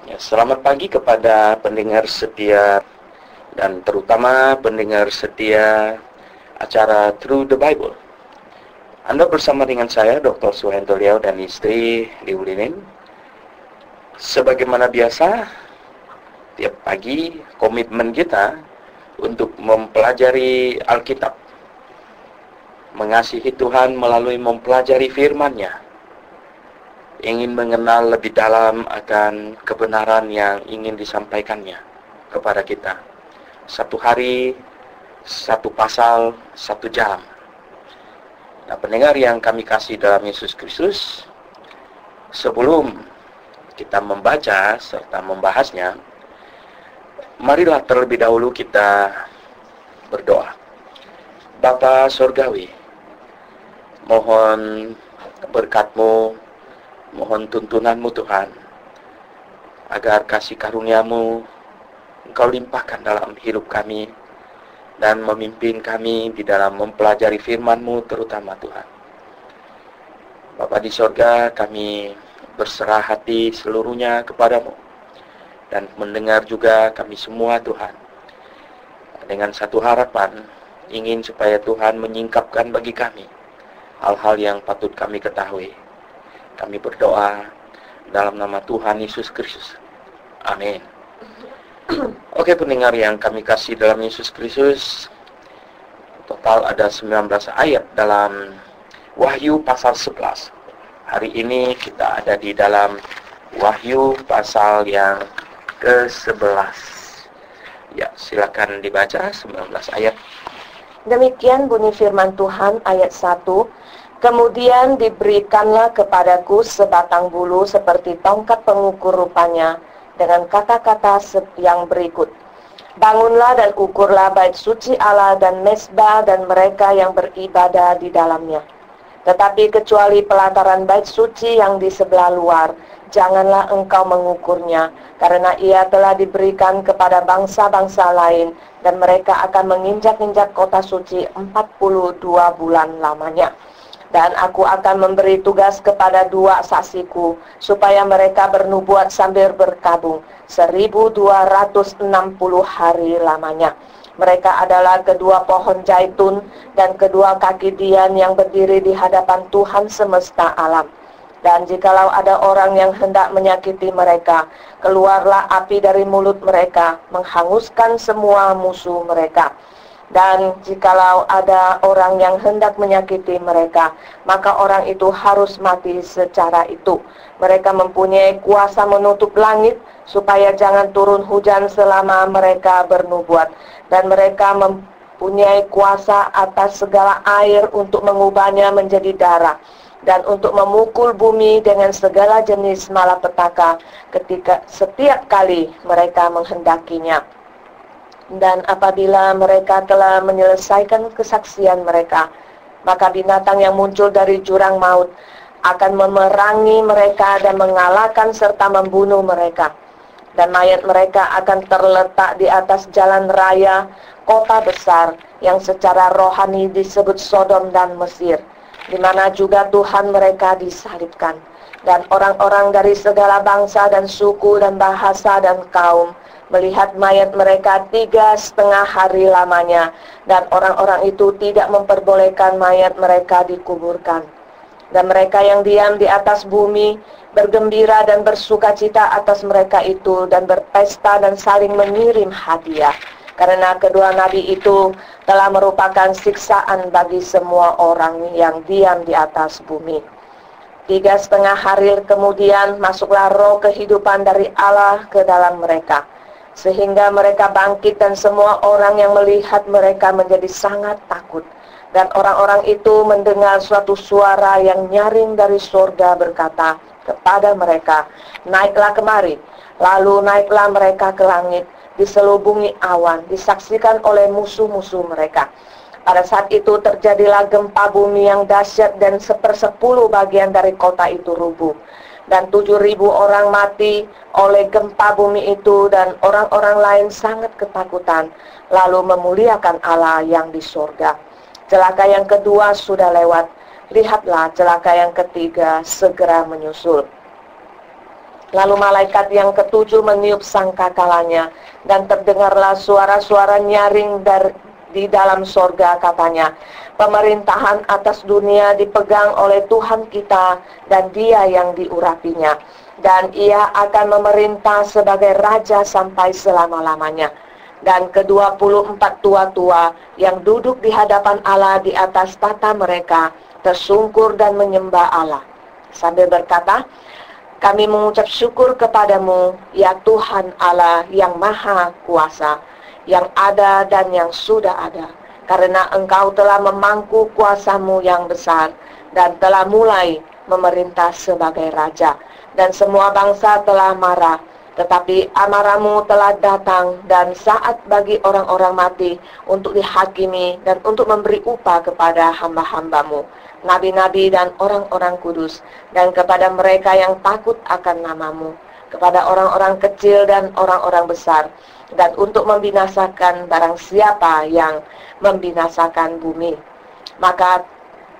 Ya, selamat pagi kepada pendengar setia dan terutama pendengar setia acara Through the Bible. Anda bersama dengan saya, Dr. Suhento Liao dan istri Liu Linin. Sebagaimana biasa, tiap pagi komitmen kita untuk mempelajari Alkitab, mengasihi Tuhan melalui mempelajari firman-Nya, ingin mengenal lebih dalam akan kebenaran yang ingin disampaikannya kepada kita. Satu hari, satu pasal, satu jam. Nah, pendengar yang kami kasih dalam Yesus Kristus, sebelum kita membaca serta membahasnya, marilah terlebih dahulu kita berdoa. Bapa Surgawi, mohon berkat-Mu, mohon tuntunan-Mu Tuhan, agar kasih karunia-Mu Engkau limpahkan dalam hidup kami dan memimpin kami di dalam mempelajari firman-Mu terutama Tuhan. Bapa di sorga, kami berserah hati seluruhnya kepada-Mu dan mendengar juga kami semua Tuhan, dengan satu harapan, ingin supaya Tuhan menyingkapkan bagi kami hal-hal yang patut kami ketahui. Kami berdoa dalam nama Tuhan Yesus Kristus. Amin. Oke, pendengar yang kami kasih dalam Yesus Kristus, total ada 19 ayat dalam Wahyu pasal 11. Hari ini kita ada di dalam Wahyu pasal yang ke-11. Ya, silakan dibaca 19 ayat. Demikian bunyi firman Tuhan ayat 1. Kemudian diberikanlah kepadaku sebatang bulu seperti tongkat pengukur rupanya, dengan kata-kata yang berikut. Bangunlah dan ukurlah bait suci Allah dan mezbah dan mereka yang beribadah di dalamnya. Tetapi kecuali pelataran bait suci yang di sebelah luar, janganlah engkau mengukurnya, karena ia telah diberikan kepada bangsa-bangsa lain, dan mereka akan menginjak-injak kota suci 42 bulan lamanya. Dan aku akan memberi tugas kepada 2 saksiku, supaya mereka bernubuat sambil berkabung 1260 hari lamanya. Mereka adalah kedua pohon zaitun dan kedua kaki dian yang berdiri di hadapan Tuhan semesta alam. Dan jikalau ada orang yang hendak menyakiti mereka, keluarlah api dari mulut mereka, menghanguskan semua musuh mereka. Dan jikalau ada orang yang hendak menyakiti mereka, maka orang itu harus mati secara itu. Mereka mempunyai kuasa menutup langit, supaya jangan turun hujan selama mereka bernubuat. Dan mereka mempunyai kuasa atas segala air untuk mengubahnya menjadi darah, dan untuk memukul bumi dengan segala jenis malapetaka ketika setiap kali mereka menghendakinya. Dan apabila mereka telah menyelesaikan kesaksian mereka, maka binatang yang muncul dari jurang maut akan memerangi mereka dan mengalahkan serta membunuh mereka. Dan mayat mereka akan terletak di atas jalan raya kota besar yang secara rohani disebut Sodom dan Mesir, di mana juga Tuhan mereka disalibkan. Dan orang-orang dari segala bangsa dan suku dan bahasa dan kaum melihat mayat mereka 3,5 hari lamanya, dan orang-orang itu tidak memperbolehkan mayat mereka dikuburkan. Dan mereka yang diam di atas bumi bergembira dan bersukacita atas mereka itu, dan berpesta dan saling mengirim hadiah, karena kedua nabi itu telah merupakan siksaan bagi semua orang yang diam di atas bumi. 3,5 hari kemudian masuklah roh kehidupan dari Allah ke dalam mereka, sehingga mereka bangkit, dan semua orang yang melihat mereka menjadi sangat takut. Dan orang-orang itu mendengar suatu suara yang nyaring dari surga berkata kepada mereka, naiklah kemari. Lalu naiklah mereka ke langit, diselubungi awan, disaksikan oleh musuh-musuh mereka. Pada saat itu terjadilah gempa bumi yang dahsyat, dan 1/10 bagian dari kota itu rubuh. Dan 7.000 orang mati oleh gempa bumi itu, dan orang-orang lain sangat ketakutan, lalu memuliakan Allah yang di surga. Celaka yang kedua sudah lewat, lihatlah celaka yang ketiga segera menyusul. Lalu malaikat yang ketujuh meniup sangkakalanya, dan terdengarlah suara-suara nyaring di dalam sorga, katanya, pemerintahan atas dunia dipegang oleh Tuhan kita dan Dia yang diurapinya, dan Ia akan memerintah sebagai Raja sampai selama-lamanya. Dan ke-24 tua-tua yang duduk di hadapan Allah di atas tata mereka tersungkur dan menyembah Allah sambil berkata, kami mengucap syukur kepadamu, ya Tuhan Allah yang maha kuasa, yang ada dan yang sudah ada, karena Engkau telah memangku kuasamu yang besar, dan telah mulai memerintah sebagai Raja. Dan semua bangsa telah marah, tetapi amarahmu telah datang, dan saat bagi orang-orang mati untuk dihakimi, dan untuk memberi upah kepada hamba-hambamu, nabi-nabi dan orang-orang kudus, dan kepada mereka yang takut akan namamu, kepada orang-orang kecil dan orang-orang besar, dan untuk membinasakan barang siapa yang membinasakan bumi. Maka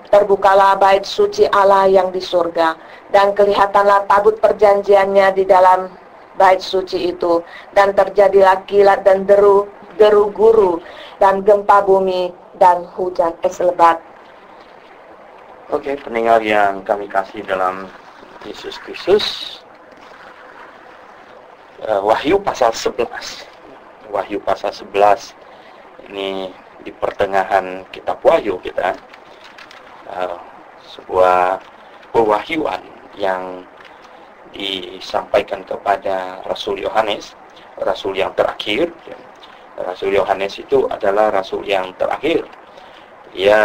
terbukalah bait suci Allah yang di surga, dan kelihatanlah tabut perjanjiannya di dalam bait suci itu, dan terjadilah kilat dan deru guru, dan gempa bumi, dan hujan es lebat. Oke, pendengar yang kami kasih dalam Yesus Kristus, Wahyu pasal 11. Wahyu pasal 11 ini di pertengahan kitab Wahyu kita, sebuah pewahyuan yang disampaikan kepada Rasul Yohanes, Rasul yang terakhir. Rasul Yohanes itu adalah Rasul yang terakhir. Ia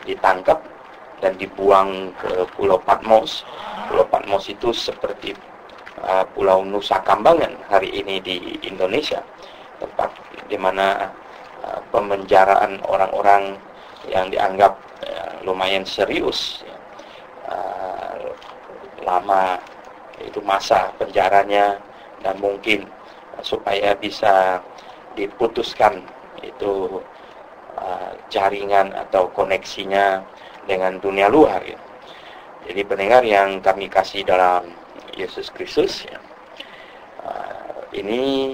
ditangkap dan dibuang ke Pulau Patmos. Pulau Patmos itu seperti Pulau Nusa Kambangan hari ini di Indonesia, tempat di mana pemenjaraan orang-orang yang dianggap lumayan serius, lama itu masa penjaranya, dan mungkin supaya bisa diputuskan itu jaringan atau koneksinya dengan dunia luar, ya. Jadi pendengar yang kami kasih dalam Yesus Kristus, ya, ini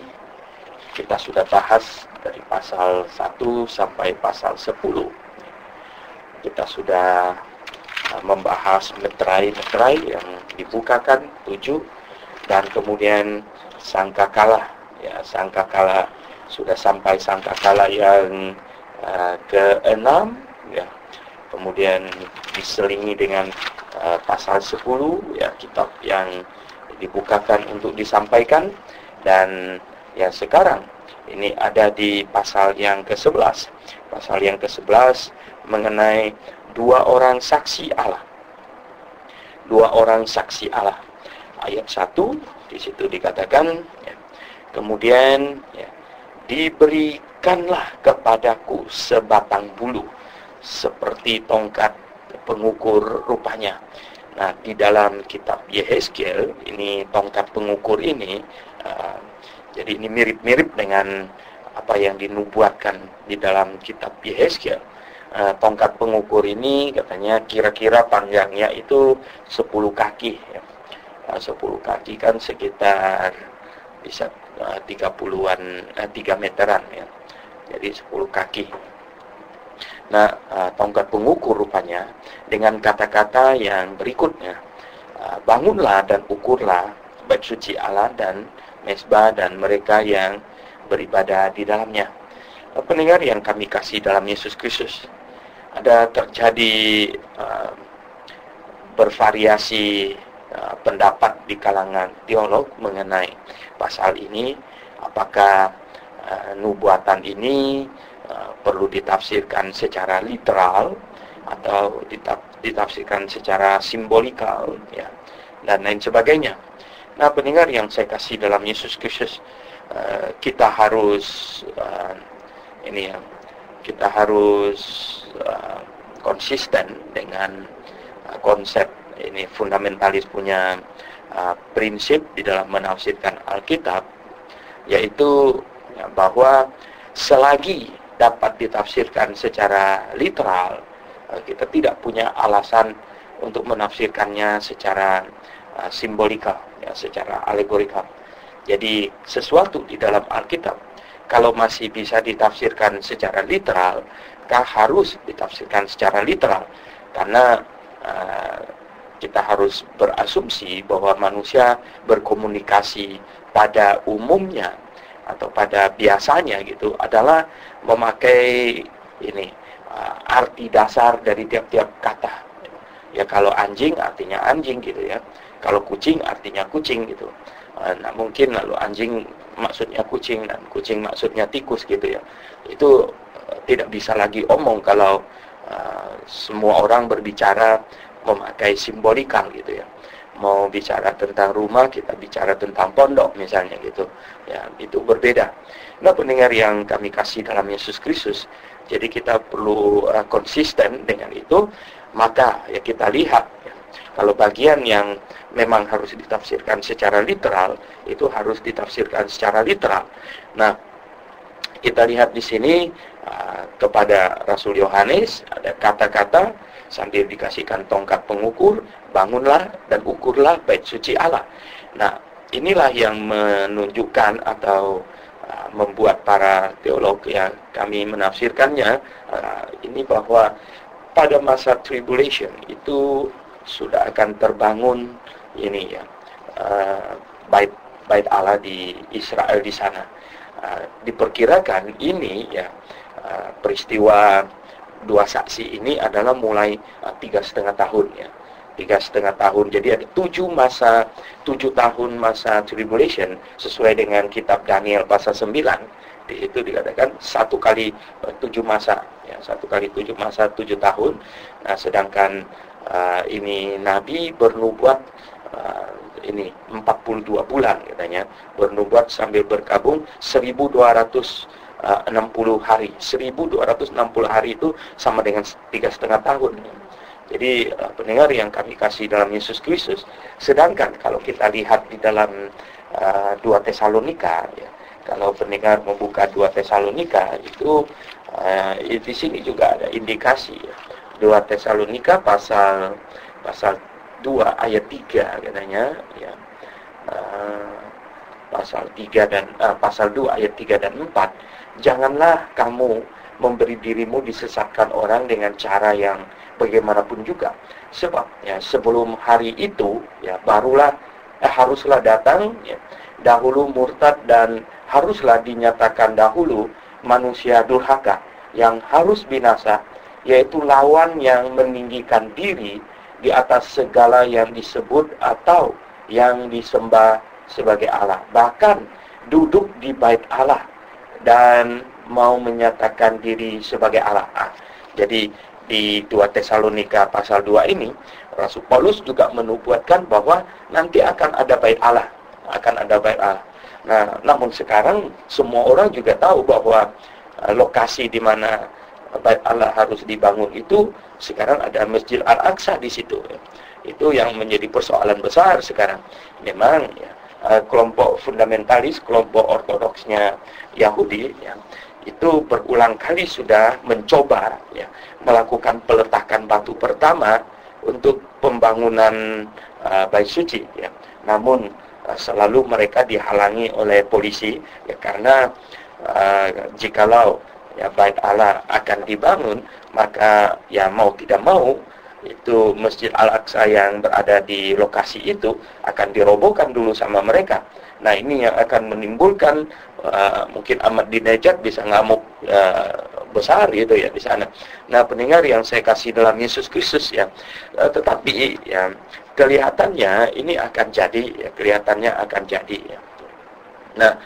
kita sudah bahas dari pasal 1 sampai pasal 10. Kita sudah membahas meterai yang dibukakan 7, dan kemudian sangkakala, ya, sangkakala sudah sampai sangkakala yang ke-6, ya. Kemudian diselingi dengan pasal 10, ya, kitab yang dibukakan untuk disampaikan, dan yang sekarang ini ada di pasal yang ke-11. Pasal yang ke-11 mengenai 2 orang saksi Allah. 2 orang saksi Allah. Ayat 1 di situ dikatakan, ya, kemudian, ya, diberikanlah kepadaku sebatang bulu seperti tongkat pengukur rupanya. Nah, di dalam kitab Yehezkiel ini tongkat pengukur ini, jadi ini mirip-mirip dengan apa yang dinubuatkan di dalam kitab Yehezkiel. Tongkat pengukur ini katanya kira-kira panjangnya itu 10 kaki, ya. 10 kaki kan sekitar bisa 3 meteran, ya. Jadi 10 kaki. Nah, tongkat pengukur rupanya dengan kata-kata yang berikutnya, bangunlah dan ukurlah bait suci Allah dan mezbah dan mereka yang beribadah di dalamnya. Pendengar yang kami kasih dalam Yesus Kristus, ada terjadi bervariasi pendapat di kalangan teolog mengenai pasal ini. Apakah nubuatan ini perlu ditafsirkan secara literal atau ditafsirkan secara simbolikal, ya, dan lain sebagainya. Nah, pendengar yang saya kasih dalam Yesus Kristus, kita harus kita harus konsisten dengan konsep ini. Fundamentalis punya prinsip di dalam menafsirkan Alkitab, yaitu, ya, bahwa selagi dapat ditafsirkan secara literal, kita tidak punya alasan untuk menafsirkannya secara simbolikal, ya, secara alegorikal. Jadi sesuatu di dalam Alkitab kalau masih bisa ditafsirkan secara literal, harus ditafsirkan secara literal, karena kita harus berasumsi bahwa manusia berkomunikasi pada umumnya atau pada biasanya gitu adalah memakai ini arti dasar dari tiap-tiap kata. Ya, kalau anjing artinya anjing gitu ya. Kalau kucing artinya kucing gitu. Nah, mungkin lalu anjing maksudnya kucing dan kucing maksudnya tikus gitu ya. Itu tidak bisa lagi omong kalau semua orang berbicara memakai simbolikal gitu ya. Mau bicara tentang rumah, kita bicara tentang pondok misalnya gitu. Ya, itu berbeda. Nah, pendengar yang kami kasih dalam Yesus Kristus, jadi kita perlu konsisten dengan itu. Maka ya kita lihat ya, kalau bagian yang memang harus ditafsirkan secara literal, itu harus ditafsirkan secara literal. Nah, kita lihat di sini kepada Rasul Yohanes ada kata-kata sambil dikasihkan tongkat pengukur, bangunlah dan ukurlah bait suci Allah. Nah, inilah yang menunjukkan atau membuat para teolog yang kami menafsirkannya ini bahwa pada masa tribulation itu sudah akan terbangun ini ya bait Allah di Israel di sana. Diperkirakan ini ya peristiwa dua saksi ini adalah mulai 3,5 tahun ya. 3,5 tahun. Jadi ada 7 tahun masa tribulation sesuai dengan kitab Daniel pasal 9. Di situ dikatakan 1 kali 7 masa ya, 1 kali 7 masa 7 tahun. Nah, sedangkan ini Nabi bernubuat ini 42 bulan katanya, bernubuat sambil berkabung 1260 hari. 1260 hari itu sama dengan 3,5 tahun. Jadi pendengar yang kami kasih dalam Yesus Kristus, sedangkan kalau kita lihat di dalam 2 Tesalonika ya, kalau pendengar membuka 2 Tesalonika itu di sini juga ada indikasi ya. 2 Tesalonika pasal 2 ayat 3 katanya ya. Pasal 2 ayat 3 dan 4. Janganlah kamu memberi dirimu disesatkan orang dengan cara yang bagaimanapun juga. Sebab ya sebelum hari itu ya barulah haruslah datang ya, dahulu murtad dan haruslah dinyatakan dahulu manusia durhaka yang harus binasa, yaitu lawan yang meninggikan diri di atas segala yang disebut atau yang disembah sebagai Allah, bahkan duduk di bait Allah dan mau menyatakan diri sebagai Allah. Jadi di 2 Tesalonika pasal 2 ini Rasul Paulus juga menubuatkan bahwa nanti akan ada bait Allah, Nah, namun sekarang semua orang juga tahu bahwa lokasi di mana bait Allah harus dibangun itu sekarang ada Masjid Al-Aqsa di situ. Itu yang menjadi persoalan besar sekarang. Memang ya, kelompok fundamentalis, kelompok ortodoksnya Yahudi ya, itu berulang kali sudah mencoba ya, melakukan peletakan batu pertama untuk pembangunan bait suci ya. Namun selalu mereka dihalangi oleh polisi ya, karena jikalau ya bait Allah akan dibangun, maka ya mau tidak mau itu Masjid Al-Aqsa yang berada di lokasi itu akan dirobohkan dulu sama mereka. Nah, ini yang akan menimbulkan mungkin Ahmadinejad bisa ngamuk besar gitu ya di sana. Nah, pendengar yang saya kasih dalam Yesus Kristus ya, tetapi ya kelihatannya ini akan jadi ya, ya. Nah,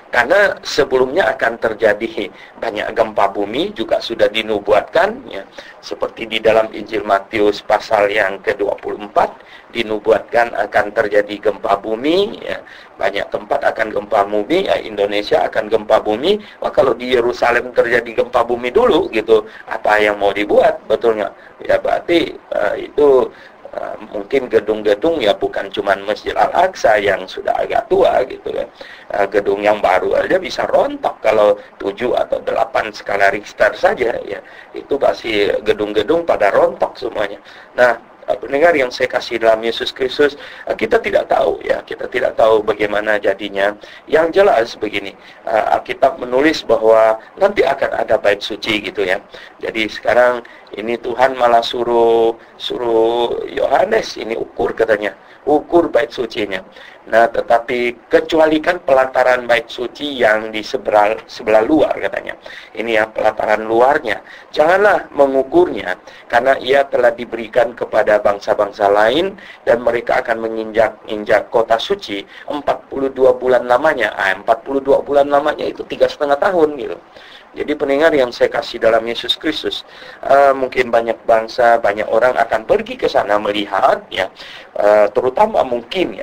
karena sebelumnya akan terjadi banyak gempa bumi juga sudah dinubuatkan ya, seperti di dalam Injil Matius pasal yang ke-24 dinubuatkan akan terjadi gempa bumi ya, banyak tempat akan gempa bumi ya, Indonesia akan gempa bumi. Wah, kalau di Yerusalem terjadi gempa bumi dulu gitu, apa yang mau dibuat betulnya ya, berarti itu mungkin gedung-gedung ya bukan cuma Masjid Al-Aqsa yang sudah agak tua gitu kan. Gedung yang baru aja bisa rontok kalau 7 atau 8 skala Richter saja ya. Itu pasti gedung-gedung pada rontok semuanya. Nah, pendengar yang saya kasih dalam Yesus Kristus, kita tidak tahu ya, kita tidak tahu bagaimana jadinya. Yang jelas begini, Alkitab menulis bahwa nanti akan ada bait suci gitu ya. Jadi sekarang ini Tuhan malah suruh Yohanes ini ukur, katanya, ukur bait sucinya. Nah, tetapi kecualikan pelataran bait suci yang di sebelah luar, katanya. Ini ya pelataran luarnya. Janganlah mengukurnya, karena ia telah diberikan kepada bangsa-bangsa lain, dan mereka akan menginjak kota suci 42 bulan lamanya. 42 bulan lamanya itu 3,5 tahun gitu. Jadi pendengar yang saya kasih dalam Yesus Kristus, mungkin banyak bangsa, banyak orang akan pergi ke sana melihat ya, terutama mungkin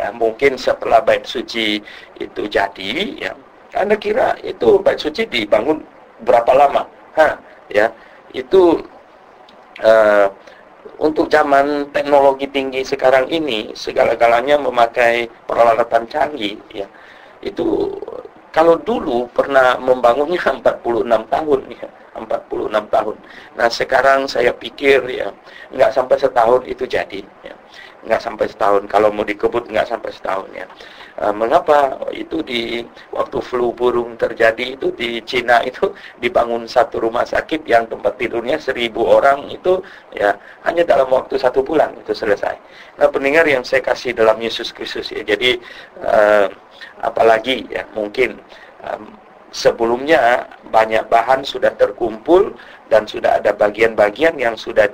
setelah bait suci itu jadi ya. Anda kira itu bait suci dibangun berapa lama? Ya, itu untuk zaman teknologi tinggi sekarang ini, segala-galanya memakai peralatan canggih ya. Itu kalau dulu pernah membangunnya 46 tahun ya, 46 tahun. Nah, sekarang saya pikir ya, nggak sampai setahun itu jadi ya. Nggak sampai setahun, kalau mau dikebut nggak sampai setahun ya. Mengapa? Itu di waktu flu burung terjadi itu di Cina itu dibangun satu rumah sakit yang tempat tidurnya 1.000 orang itu ya hanya dalam waktu 1 bulan itu selesai. Nah, pendengar yang saya kasih dalam Yesus Kristus ya, jadi apalagi ya mungkin sebelumnya banyak bahan sudah terkumpul dan sudah ada bagian-bagian yang sudah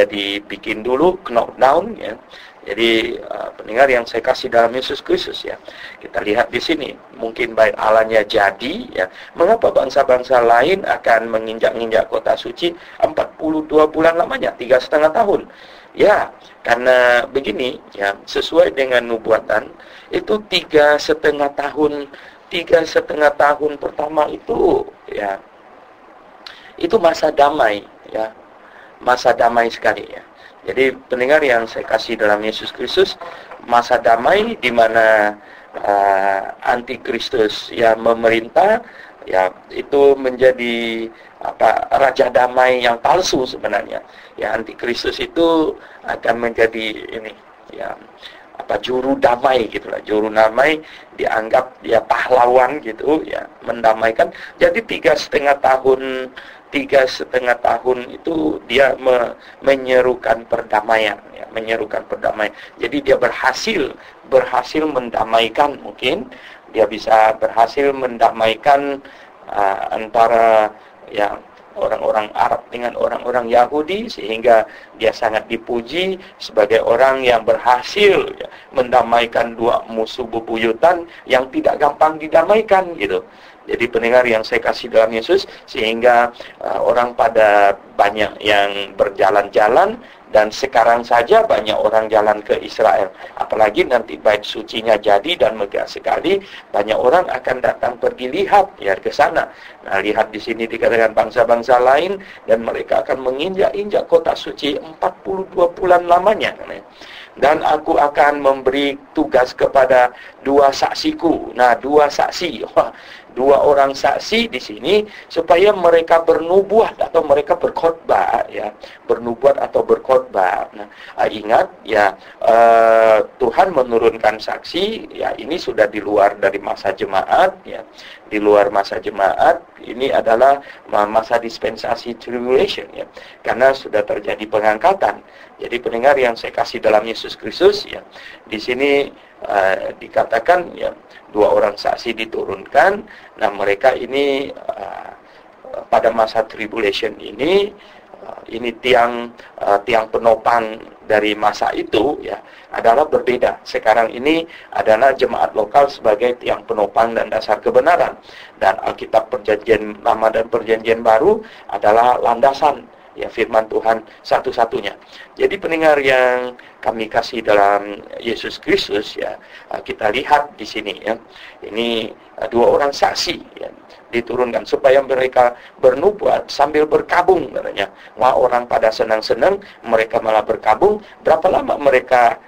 dibikin dulu knockdown ya. Jadi pendengar yang saya kasih dalam Yesus Kristus ya, kita lihat di sini mungkin bait Allahnya jadi ya. Mengapa bangsa-bangsa lain akan menginjak-injak kota suci 42 bulan lamanya, 3,5 tahun? Ya, karena begini ya, sesuai dengan nubuatan itu 3,5 tahun. 3,5 tahun pertama itu ya, itu masa damai ya, masa damai sekali ya. Jadi pendengar yang saya kasih dalam Yesus Kristus, masa damai di mana antikristus yang memerintah ya, itu menjadi raja damai yang palsu sebenarnya. Ya, antikristus itu akan menjadi ini ya, juru damai gitulah. Juru damai dianggap dia pahlawan gitu ya, mendamaikan. Jadi 3,5 tahun itu dia menyerukan perdamaian ya, menyerukan perdamaian. Jadi dia berhasil mendamaikan, mungkin dia bisa berhasil mendamaikan antara ya orang-orang Arab dengan orang-orang Yahudi, sehingga dia sangat dipuji sebagai orang yang berhasil ya, mendamaikan dua musuh bebuyutan yang tidak gampang didamaikan gitu. Jadi pendengar yang saya kasih dalam Yesus, sehingga orang pada banyak yang berjalan-jalan, dan sekarang saja banyak orang jalan ke Israel. Apalagi nanti bait sucinya jadi dan megah sekali, banyak orang akan datang pergi lihat ya ke sana. Nah, lihat di sini dikatakan bangsa-bangsa lain, dan mereka akan menginjak-injak kota suci 42 bulan lamanya. Dan aku akan memberi tugas kepada 2 saksiku. Nah, 2 saksi. 2 orang saksi di sini supaya mereka bernubuat atau mereka berkhotbah ya, bernubuat atau berkhotbah. Nah, ingat ya, Tuhan menurunkan saksi ya, ini sudah di luar dari masa jemaat ya. Di luar masa jemaat, ini adalah masa dispensasi tribulation ya, karena sudah terjadi pengangkatan. Jadi pendengar yang saya kasih dalam Yesus Kristus ya, di sini dikatakan ya, 2 orang saksi diturunkan. Nah, mereka ini pada masa tribulation ini tiang penopang dari masa itu ya adalah berbeda. Sekarang ini adalah jemaat lokal sebagai tiang penopang dan dasar kebenaran, dan Alkitab Perjanjian Lama dan Perjanjian Baru adalah landasan ya, firman Tuhan satu-satunya. Jadi pendengar yang kami kasih dalam Yesus Kristus ya, kita lihat di sini ya, ini 2 orang saksi ya, diturunkan supaya mereka bernubuat sambil berkabung katanya. Wah, orang pada senang-senang, mereka malah berkabung. Berapa lama mereka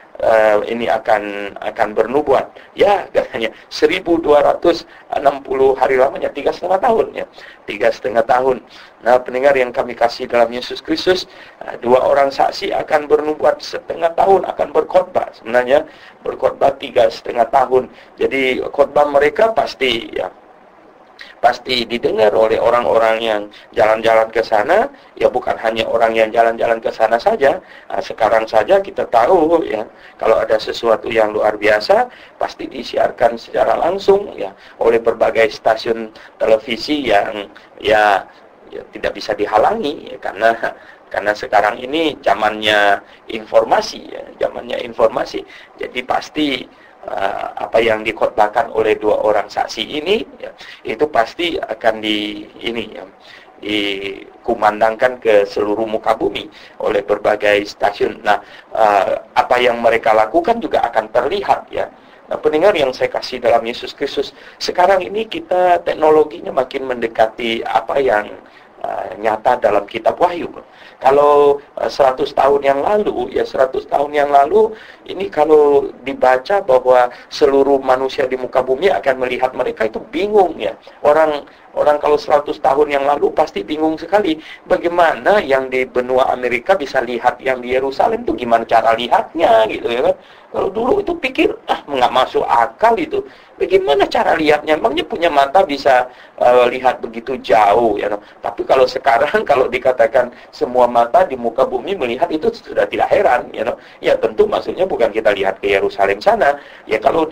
ini akan bernubuat. Ya, katanya 1260 hari lamanya, 3,5 tahun ya. 3,5 tahun. Nah, pendengar yang kami kasih dalam Yesus Kristus, 2 orang saksi akan bernubuat 1,5 tahun, akan berkhotbah. Sebenarnya berkhotbah 3,5 tahun. Jadi khotbah mereka pasti didengar oleh orang-orang yang jalan-jalan ke sana. Ya, bukan hanya orang yang jalan-jalan ke sana saja. Sekarang saja kita tahu ya, kalau ada sesuatu yang luar biasa pasti disiarkan secara langsung ya oleh berbagai stasiun televisi yang ya tidak bisa dihalangi ya, karena sekarang ini zamannya informasi ya, Jadi pasti apa yang dikhotbahkan oleh 2 orang saksi ini ya, itu pasti akan dikumandangkan ke seluruh muka bumi oleh berbagai stasiun. Nah, apa yang mereka lakukan juga akan terlihat ya. Nah, pendengar yang saya kasih dalam Yesus Kristus, sekarang ini kita teknologinya makin mendekati apa yang nyata dalam kitab Wahyu. Kalau 100 tahun yang lalu, ya 100 tahun yang lalu, ini kalau dibaca bahwa seluruh manusia di muka bumi akan melihat mereka, itu bingung ya. Orang kalau 100 tahun yang lalu pasti bingung sekali. Bagaimana yang di benua Amerika bisa lihat yang di Yerusalem itu, gimana cara lihatnya gitu ya kan. Kalau dulu itu pikir, nggak masuk akal itu. Bagaimana cara lihatnya? Emangnya punya mata bisa lihat begitu jauh ya. Tapi kalau sekarang, kalau dikatakan semua mata di muka bumi melihat, itu sudah tidak heran ya. Ya tentu maksudnya bukan kita lihat ke Yerusalem sana. Ya kalau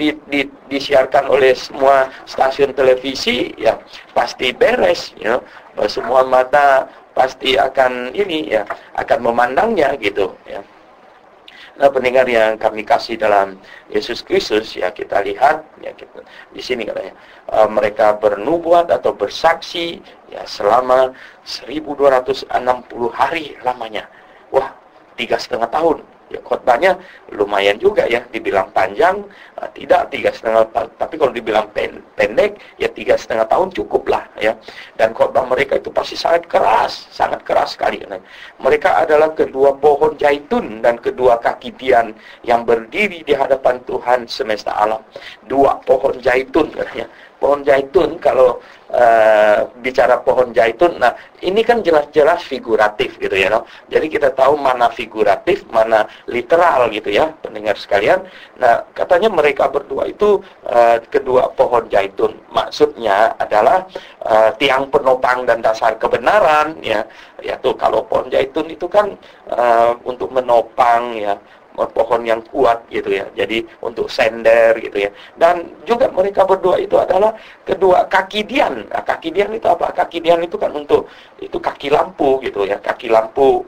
disiarkan oleh semua stasiun televisi, ya pasti beres ya. Semua mata pasti akan akan memandangnya gitu ya. Nah, pendengar yang kami kasih dalam Yesus Kristus ya, kita lihat ya, di sini katanya mereka bernubuat atau bersaksi ya selama 1260 hari lamanya. Wah, 3,5 tahun. Ya, khotbahnya lumayan juga ya, dibilang panjang tidak 3,5 tahun, tapi kalau dibilang pendek ya 3,5 tahun cukup lah ya. Dan khotbah mereka itu pasti sangat keras sekali. Mereka adalah kedua pohon zaitun dan kedua kaki tian yang berdiri di hadapan Tuhan semesta alam. 2 pohon zaitun katanya. Pohon zaitun, kalau bicara pohon zaitun, nah ini kan jelas-jelas figuratif gitu ya, Jadi kita tahu mana figuratif, mana literal gitu ya, pendengar sekalian. Nah, katanya mereka berdua itu kedua pohon zaitun. Maksudnya adalah tiang penopang dan dasar kebenaran ya. Ya tuh, kalau pohon zaitun itu kan untuk menopang ya, pohon yang kuat gitu ya, jadi untuk sender gitu ya. Dan juga mereka berdua itu adalah kedua kaki dian. Nah, kaki dian itu apa? Kaki dian itu kan untuk itu kaki lampu gitu ya, kaki lampu,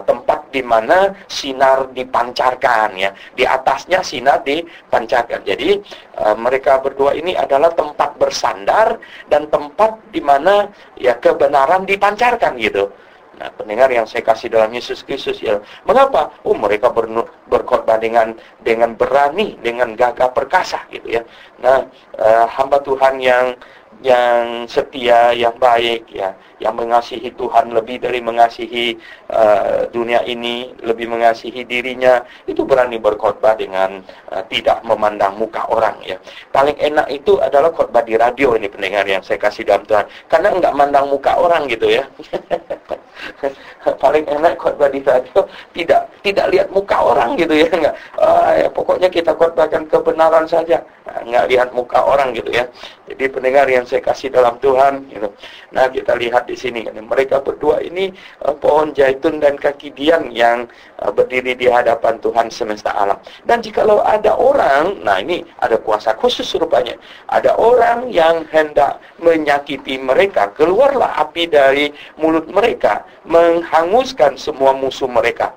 tempat di mana sinar dipancarkan ya, di atasnya sinar dipancarkan. Jadi mereka berdua ini adalah tempat bersandar dan tempat di mana ya kebenaran dipancarkan gitu. Nah, pendengar yang saya kasih dalam Yesus Kristus ya, mengapa? Mereka berkhotbah dengan berani, dengan gagah perkasa gitu ya. Nah, hamba Tuhan yang setia, yang baik ya, yang mengasihi Tuhan lebih dari mengasihi dunia ini, lebih mengasihi dirinya, itu berani berkhotbah dengan tidak memandang muka orang ya. Paling enak itu adalah khotbah di radio ini, pendengar yang saya kasih dalam Tuhan, karena enggak mandang muka orang gitu ya. Paling enak khotbah di radio, tidak lihat muka orang gitu ya, enggak. Ya, pokoknya kita khotbahkan kebenaran saja, enggak lihat muka orang gitu ya. Jadi pendengar yang saya kasih dalam Tuhan gitu. Nah, kita lihat di sini kan, mereka berdua ini pohon zaitun dan kaki dian yang berdiri di hadapan Tuhan semesta alam. Dan jikalau ada orang, nah ini ada kuasa khusus rupanya, ada orang yang hendak menyakiti mereka, keluarlah api dari mulut mereka, menghanguskan semua musuh mereka.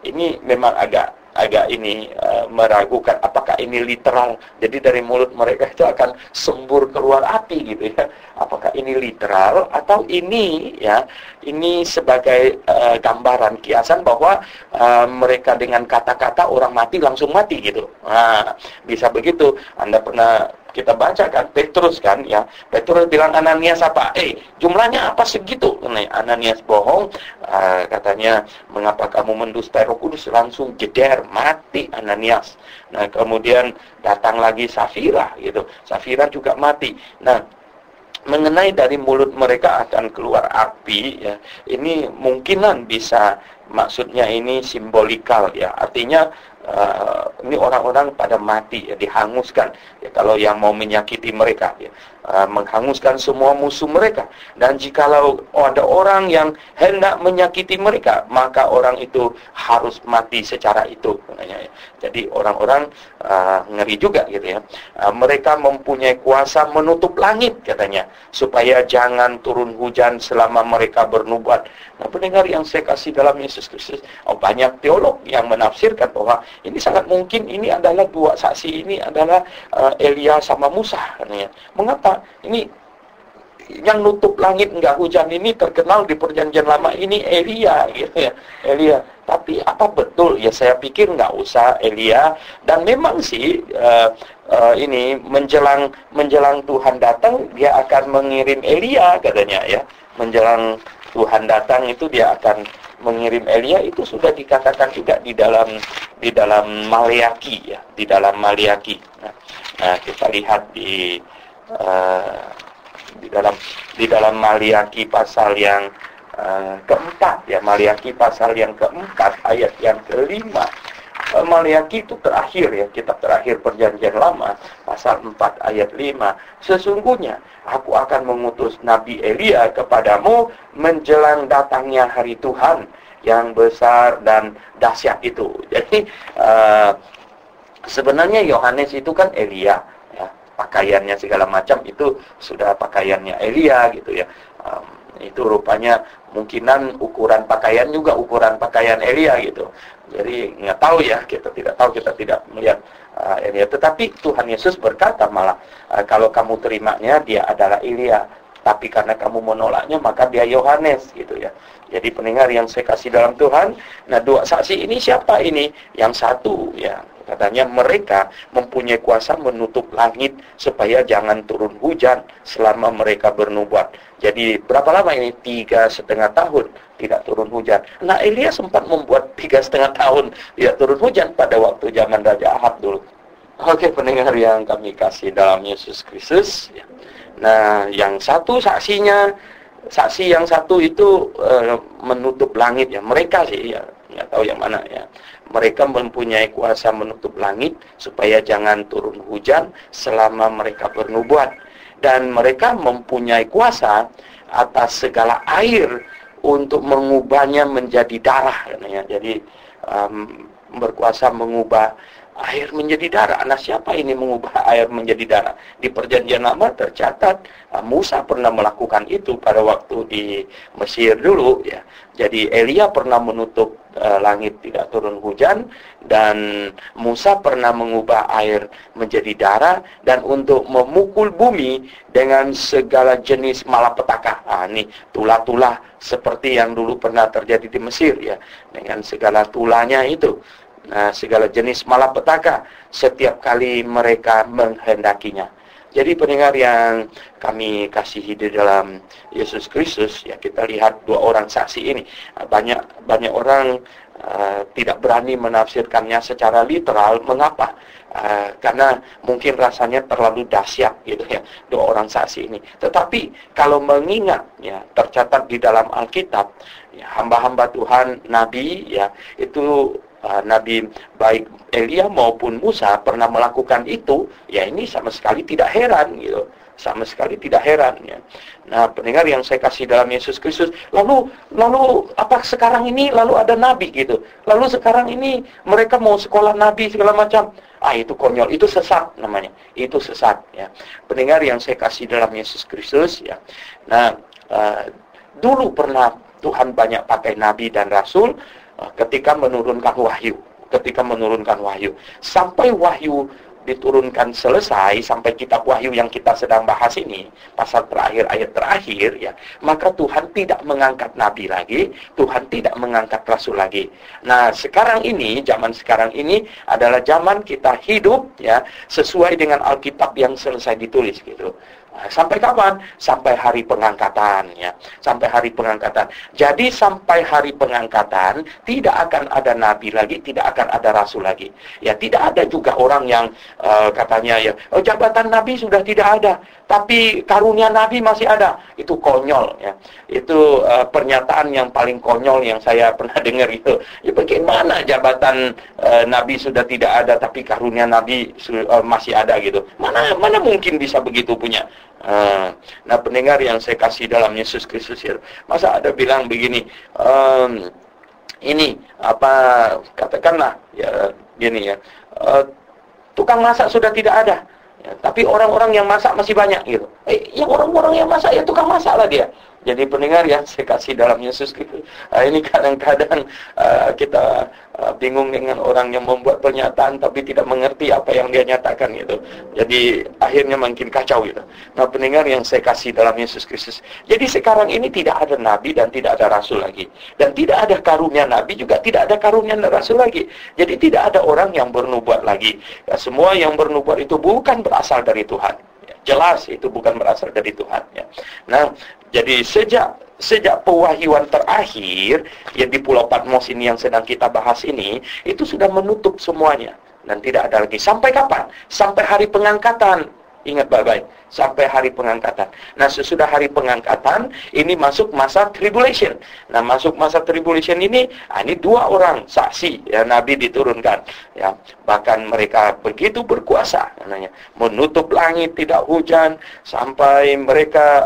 Ini memang agak meragukan apakah ini literal. Jadi dari mulut mereka itu akan sembur keluar api gitu ya. Apakah ini literal atau ini sebagai gambaran kiasan bahwa mereka dengan kata-kata orang mati langsung mati gitu. Nah, bisa begitu. Anda pernah kita baca kan, Petrus kan ya. Petrus bilang Ananias apa? Jumlahnya apa segitu? Ananias bohong, katanya mengapa kamu mendustai Roh Kudus, langsung jeder, mati Ananias. Nah kemudian datang lagi Safira gitu, Safira juga mati. Nah mengenai dari mulut mereka akan keluar api, ya, ini mungkinan bisa, maksudnya ini simbolikal, ya, artinya ini orang-orang pada mati, ya, dihanguskan, ya, kalau yang mau menyakiti mereka, ya, menghanguskan semua musuh mereka. Dan jikalau ada orang yang hendak menyakiti mereka, maka orang itu harus mati secara itu. Jadi orang-orang ngeri juga gitu, ya. Mereka mempunyai kuasa menutup langit katanya, supaya jangan turun hujan selama mereka bernubuat. Nah pendengar yang saya kasih dalam Yesus Kristus, banyak teolog yang menafsirkan bahwa ini sangat mungkin ini adalah dua saksi ini adalah Elia sama Musa katanya. Mengapa? Ini yang nutup langit enggak hujan ini terkenal di Perjanjian Lama ini Elia gitu ya, Elia. Tapi apa betul? Ya saya pikir nggak usah Elia. Dan memang sih ini menjelang Tuhan datang dia akan mengirim Elia katanya, ya. Menjelang Tuhan datang itu dia akan mengirim Elia, itu sudah dikatakan juga di dalam Maleaki, ya, di dalam Maleaki. Nah kita lihat di dalam Maleaki pasal yang keempat, ya, Maleaki pasal yang keempat ayat yang kelima. Maleaki itu terakhir, ya, kitab terakhir Perjanjian Lama, pasal 4 ayat 5. Sesungguhnya aku akan mengutus Nabi Elia kepadamu menjelang datangnya hari Tuhan yang besar dan dahsyat itu. Jadi sebenarnya Yohanes itu kan Elia, ya, pakaiannya segala macam itu sudah pakaiannya Elia gitu, ya. Itu rupanya mungkinan ukuran pakaian juga ukuran pakaian Elia gitu. Jadi nggak tahu, ya, kita tidak melihat Elia. Tetapi Tuhan Yesus berkata malah, kalau kamu terimanya dia adalah Elia, tapi karena kamu menolaknya maka dia Yohanes gitu, ya. Jadi pendengar yang saya kasih dalam Tuhan, nah dua saksi ini siapa ini? Yang satu, ya, katanya mereka mempunyai kuasa menutup langit supaya jangan turun hujan selama mereka bernubuat. Jadi berapa lama ini? 3,5 tahun tidak turun hujan. Nah Elia sempat membuat 3,5 tahun tidak turun hujan pada waktu zaman Raja Ahab dulu. Oke pendengar yang kami kasih dalam Yesus Kristus, ya. Nah yang satu saksi yang satu itu menutup langit, ya. Mereka sih, ya, nggak tahu yang mana, ya. Mereka mempunyai kuasa menutup langit supaya jangan turun hujan selama mereka bernubuat. Dan mereka mempunyai kuasa atas segala air untuk mengubahnya menjadi darah. Ya. Jadi berkuasa mengubah air menjadi darah. Nah siapa ini mengubah air menjadi darah? Di Perjanjian Lama tercatat Musa pernah melakukan itu pada waktu di Mesir dulu, ya. Jadi Elia pernah menutup langit tidak turun hujan, dan Musa pernah mengubah air menjadi darah, dan untuk memukul bumi dengan segala jenis malapetaka. Ini tulah-tulah seperti yang dulu pernah terjadi di Mesir, ya, dengan segala tulahnya itu. Nah, segala jenis malapetaka setiap kali mereka menghendakinya. Jadi pendengar yang kami kasihi di dalam Yesus Kristus, ya, kita lihat dua orang saksi ini. Banyak orang tidak berani menafsirkannya secara literal. Mengapa? Karena mungkin rasanya terlalu dahsyat gitu, ya, dua orang saksi ini. Tetapi kalau mengingat, ya, tercatat di dalam Alkitab, ya, hamba-hamba Tuhan, nabi, ya, itu Nabi baik Elia maupun Musa pernah melakukan itu, ya ini sama sekali tidak heran gitu. Sama sekali tidak heran, ya. Nah, pendengar yang saya kasih dalam Yesus Kristus, lalu apa sekarang ini lalu ada nabi gitu. Lalu sekarang ini mereka mau sekolah nabi segala macam. Itu konyol, itu sesat namanya. Itu sesat, ya. Pendengar yang saya kasih dalam Yesus Kristus, ya. Nah, dulu pernah Tuhan banyak pakai nabi dan rasul ketika menurunkan wahyu, sampai wahyu diturunkan selesai, sampai kitab Wahyu yang kita sedang bahas ini, pasal terakhir, ayat terakhir, ya, maka Tuhan tidak mengangkat nabi lagi, Tuhan tidak mengangkat rasul lagi. Nah, sekarang ini, zaman sekarang ini adalah zaman kita hidup, ya, sesuai dengan Alkitab yang selesai ditulis gitu. Sampai kapan? Sampai hari pengangkatan, ya. Sampai hari pengangkatan. Jadi sampai hari pengangkatan tidak akan ada nabi lagi, tidak akan ada rasul lagi. Ya, tidak ada juga orang yang katanya ya, jabatan nabi sudah tidak ada, tapi karunia nabi masih ada. Itu konyol, ya. Itu pernyataan yang paling konyol yang saya pernah dengar itu. Ya, bagaimana jabatan nabi sudah tidak ada, tapi karunia nabi masih ada gitu. Mana mungkin bisa begitu punya. Nah, pendengar yang saya kasih dalam Yesus Kristus ya, masa ada bilang begini, ini apa, katakanlah ya gini ya, tukang masak sudah tidak ada, ya, tapi orang-orang yang masak masih banyak gitu. Yang orang-orang yang masak ya tukang masak lah dia. Jadi pendengar yang saya kasih dalam Yesus Kristus, ini kadang-kadang kita bingung dengan orang yang membuat pernyataan tapi tidak mengerti apa yang dia nyatakan gitu. Jadi akhirnya makin kacau gitu. Nah, pendengar yang saya kasih dalam Yesus Kristus, jadi sekarang ini tidak ada nabi dan tidak ada rasul lagi, dan tidak ada karunia nabi juga tidak ada karunia rasul lagi. Jadi tidak ada orang yang bernubuat lagi. Ya, semua yang bernubuat itu bukan berasal dari Tuhan. Jelas itu bukan berasal dari Tuhan, ya. Nah, jadi sejak pewahyuan terakhir yang di Pulau Patmos ini yang sedang kita bahas ini, itu sudah menutup semuanya dan tidak ada lagi. Sampai kapan? Sampai hari pengangkatan. Ingat baik-baik, sampai hari pengangkatan. Nah, sesudah hari pengangkatan, ini masuk masa tribulation. Nah, masuk masa tribulation ini dua orang saksi, ya, Nabi diturunkan. Ya, bahkan mereka begitu berkuasa, namanya, menutup langit tidak hujan, sampai mereka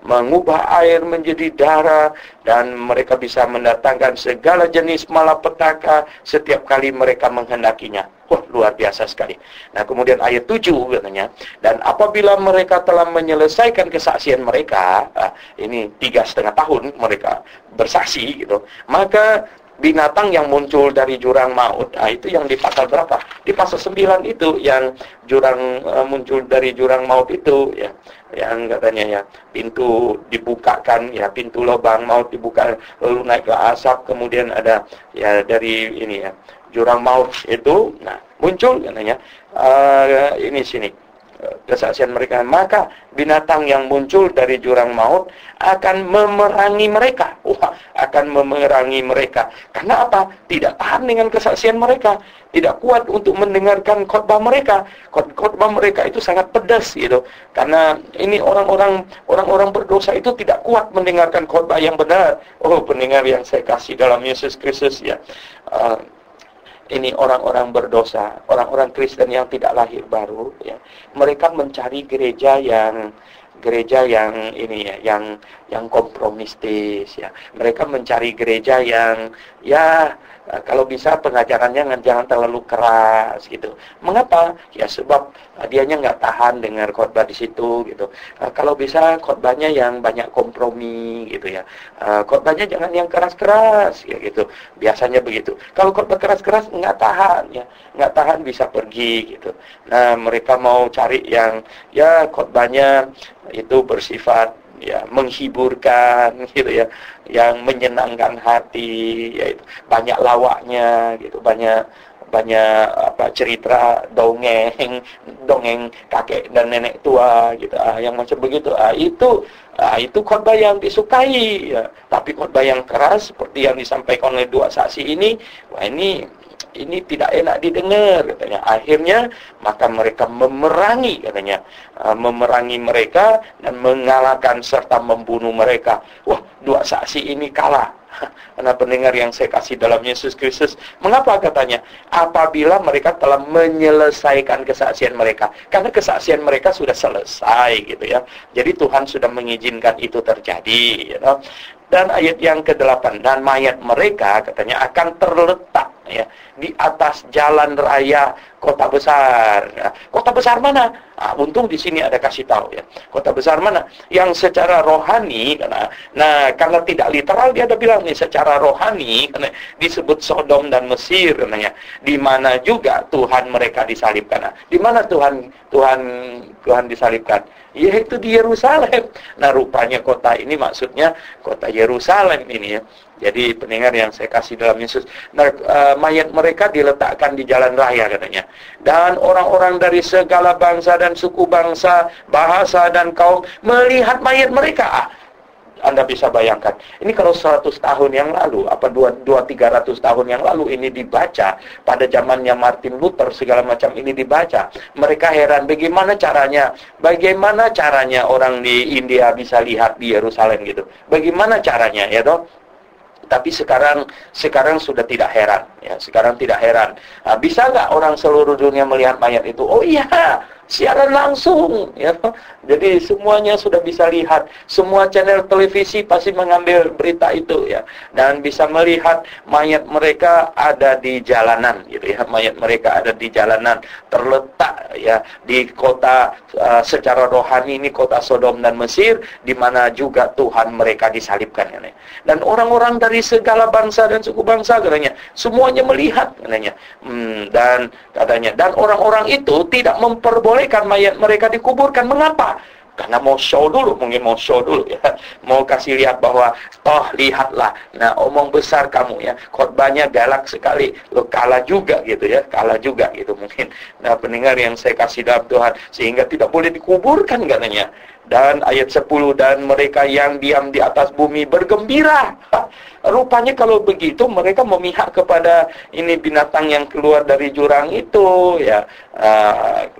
mengubah air menjadi darah, dan mereka bisa mendatangkan segala jenis malapetaka setiap kali mereka menghendakinya. Wah, luar biasa sekali. Nah, kemudian ayat 7 katanya, dan apabila mereka telah menyelesaikan kesaksian mereka, ini 3,5 tahun mereka bersaksi gitu, maka binatang yang muncul dari jurang maut, itu yang di pasal berapa? Di pasal 9 itu yang jurang muncul dari jurang maut itu, ya, yang katanya ya pintu dibukakan, ya, pintu lubang maut dibuka, lalu naik ke asap, kemudian ada ya dari ini ya jurang maut itu, nah muncul katanya ini sini kesaksian mereka, maka binatang yang muncul dari jurang maut akan memerangi mereka. Akan memerangi mereka. Karena apa? Tidak tahan dengan kesaksian mereka, tidak kuat untuk mendengarkan khotbah mereka. Khotbah mereka itu sangat pedas gitu. Karena ini orang-orang berdosa itu tidak kuat mendengarkan khotbah yang benar. Oh, pendengar yang saya kasih dalam Yesus Kristus ya. Ini orang-orang berdosa, orang-orang Kristen yang tidak lahir baru, ya. Mereka mencari gereja yang ini ya, yang kompromistis, ya. Mereka mencari gereja yang ya kalau bisa pengajarannya jangan terlalu keras gitu. Mengapa? Ya sebab dianya nggak tahan dengar khotbah di situ gitu. Kalau bisa khotbahnya yang banyak kompromi gitu ya. Khotbahnya jangan yang keras-keras ya gitu. Biasanya begitu. Kalau khotbah keras-keras nggak tahan ya, nggak tahan bisa pergi gitu. Nah, mereka mau cari yang ya khotbahnya itu bersifat ya menghiburkan gitu ya, yang menyenangkan hati, yaitu banyak lawaknya gitu, banyak apa cerita dongeng kakek dan nenek tua gitu, yang macam begitu. Itu khotbah yang disukai ya. Tapi khotbah yang keras seperti yang disampaikan oleh dua saksi ini, ini tidak enak didengar katanya. Akhirnya maka mereka memerangi katanya, memerangi mereka dan mengalahkan serta membunuh mereka. Wah, dua saksi ini kalah. Karena pendengar yang saya kasih dalam Yesus Kristus, mengapa katanya? Apabila mereka telah menyelesaikan kesaksian mereka. Karena kesaksian mereka sudah selesai gitu ya. Jadi Tuhan sudah mengizinkan itu terjadi, you know? Dan ayat yang ke-8, dan mayat mereka katanya akan terletak ya di atas jalan raya kota besar. Nah, kota besar mana? Untung di sini ada kasih tahu ya. Kota besar mana? Yang secara rohani, karena tidak literal dia ada bilang nih, secara rohani karena disebut Sodom dan Mesir katanya. Di mana juga Tuhan mereka disalibkan. Nah, di mana Tuhan disalibkan? Yaitu di Yerusalem. Nah, rupanya kota ini maksudnya kota Yerusalem ini ya. Jadi pendengar yang saya kasih dalam Yesus, mayat mereka diletakkan di jalan raya katanya. Dan orang-orang dari segala bangsa dan suku bangsa, bahasa dan kaum melihat mayat mereka. Anda bisa bayangkan, ini kalau 100 tahun yang lalu, apa 200-300 tahun yang lalu ini dibaca, pada zamannya Martin Luther segala macam ini dibaca, mereka heran bagaimana caranya orang di India bisa lihat di Yerusalem gitu. Bagaimana caranya, ya toh? Tapi sekarang sudah tidak heran, ya. Sekarang tidak heran. Nah, bisa nggak orang seluruh dunia melihat mayat itu? Oh iya, siaran langsung, ya. Jadi semuanya sudah bisa lihat. Semua channel televisi pasti mengambil berita itu, ya. Dan bisa melihat mayat mereka ada di jalanan, gitu ya. Mayat mereka ada di jalanan, terletak ya di kota secara rohani ini kota Sodom dan Mesir, di mana juga Tuhan mereka disalibkan, ya. Dan orang-orang dari segala bangsa dan suku bangsa katanya, semuanya melihat katanya. Dan orang-orang itu tidak memperbolehkan mayat mereka dikuburkan. Mengapa? Karena mau show dulu, ya. Mau kasih lihat bahwa, toh lihatlah. Nah, omong besar kamu ya. Khotbahnya galak sekali. Lo kalah juga gitu ya. Kalah juga gitu mungkin. Nah, pendengar yang saya kasih dalam Tuhan. Sehingga tidak boleh dikuburkan katanya. Dan ayat 10, dan mereka yang diam di atas bumi bergembira. Rupanya kalau begitu mereka memihak kepada ini binatang yang keluar dari jurang itu, ya.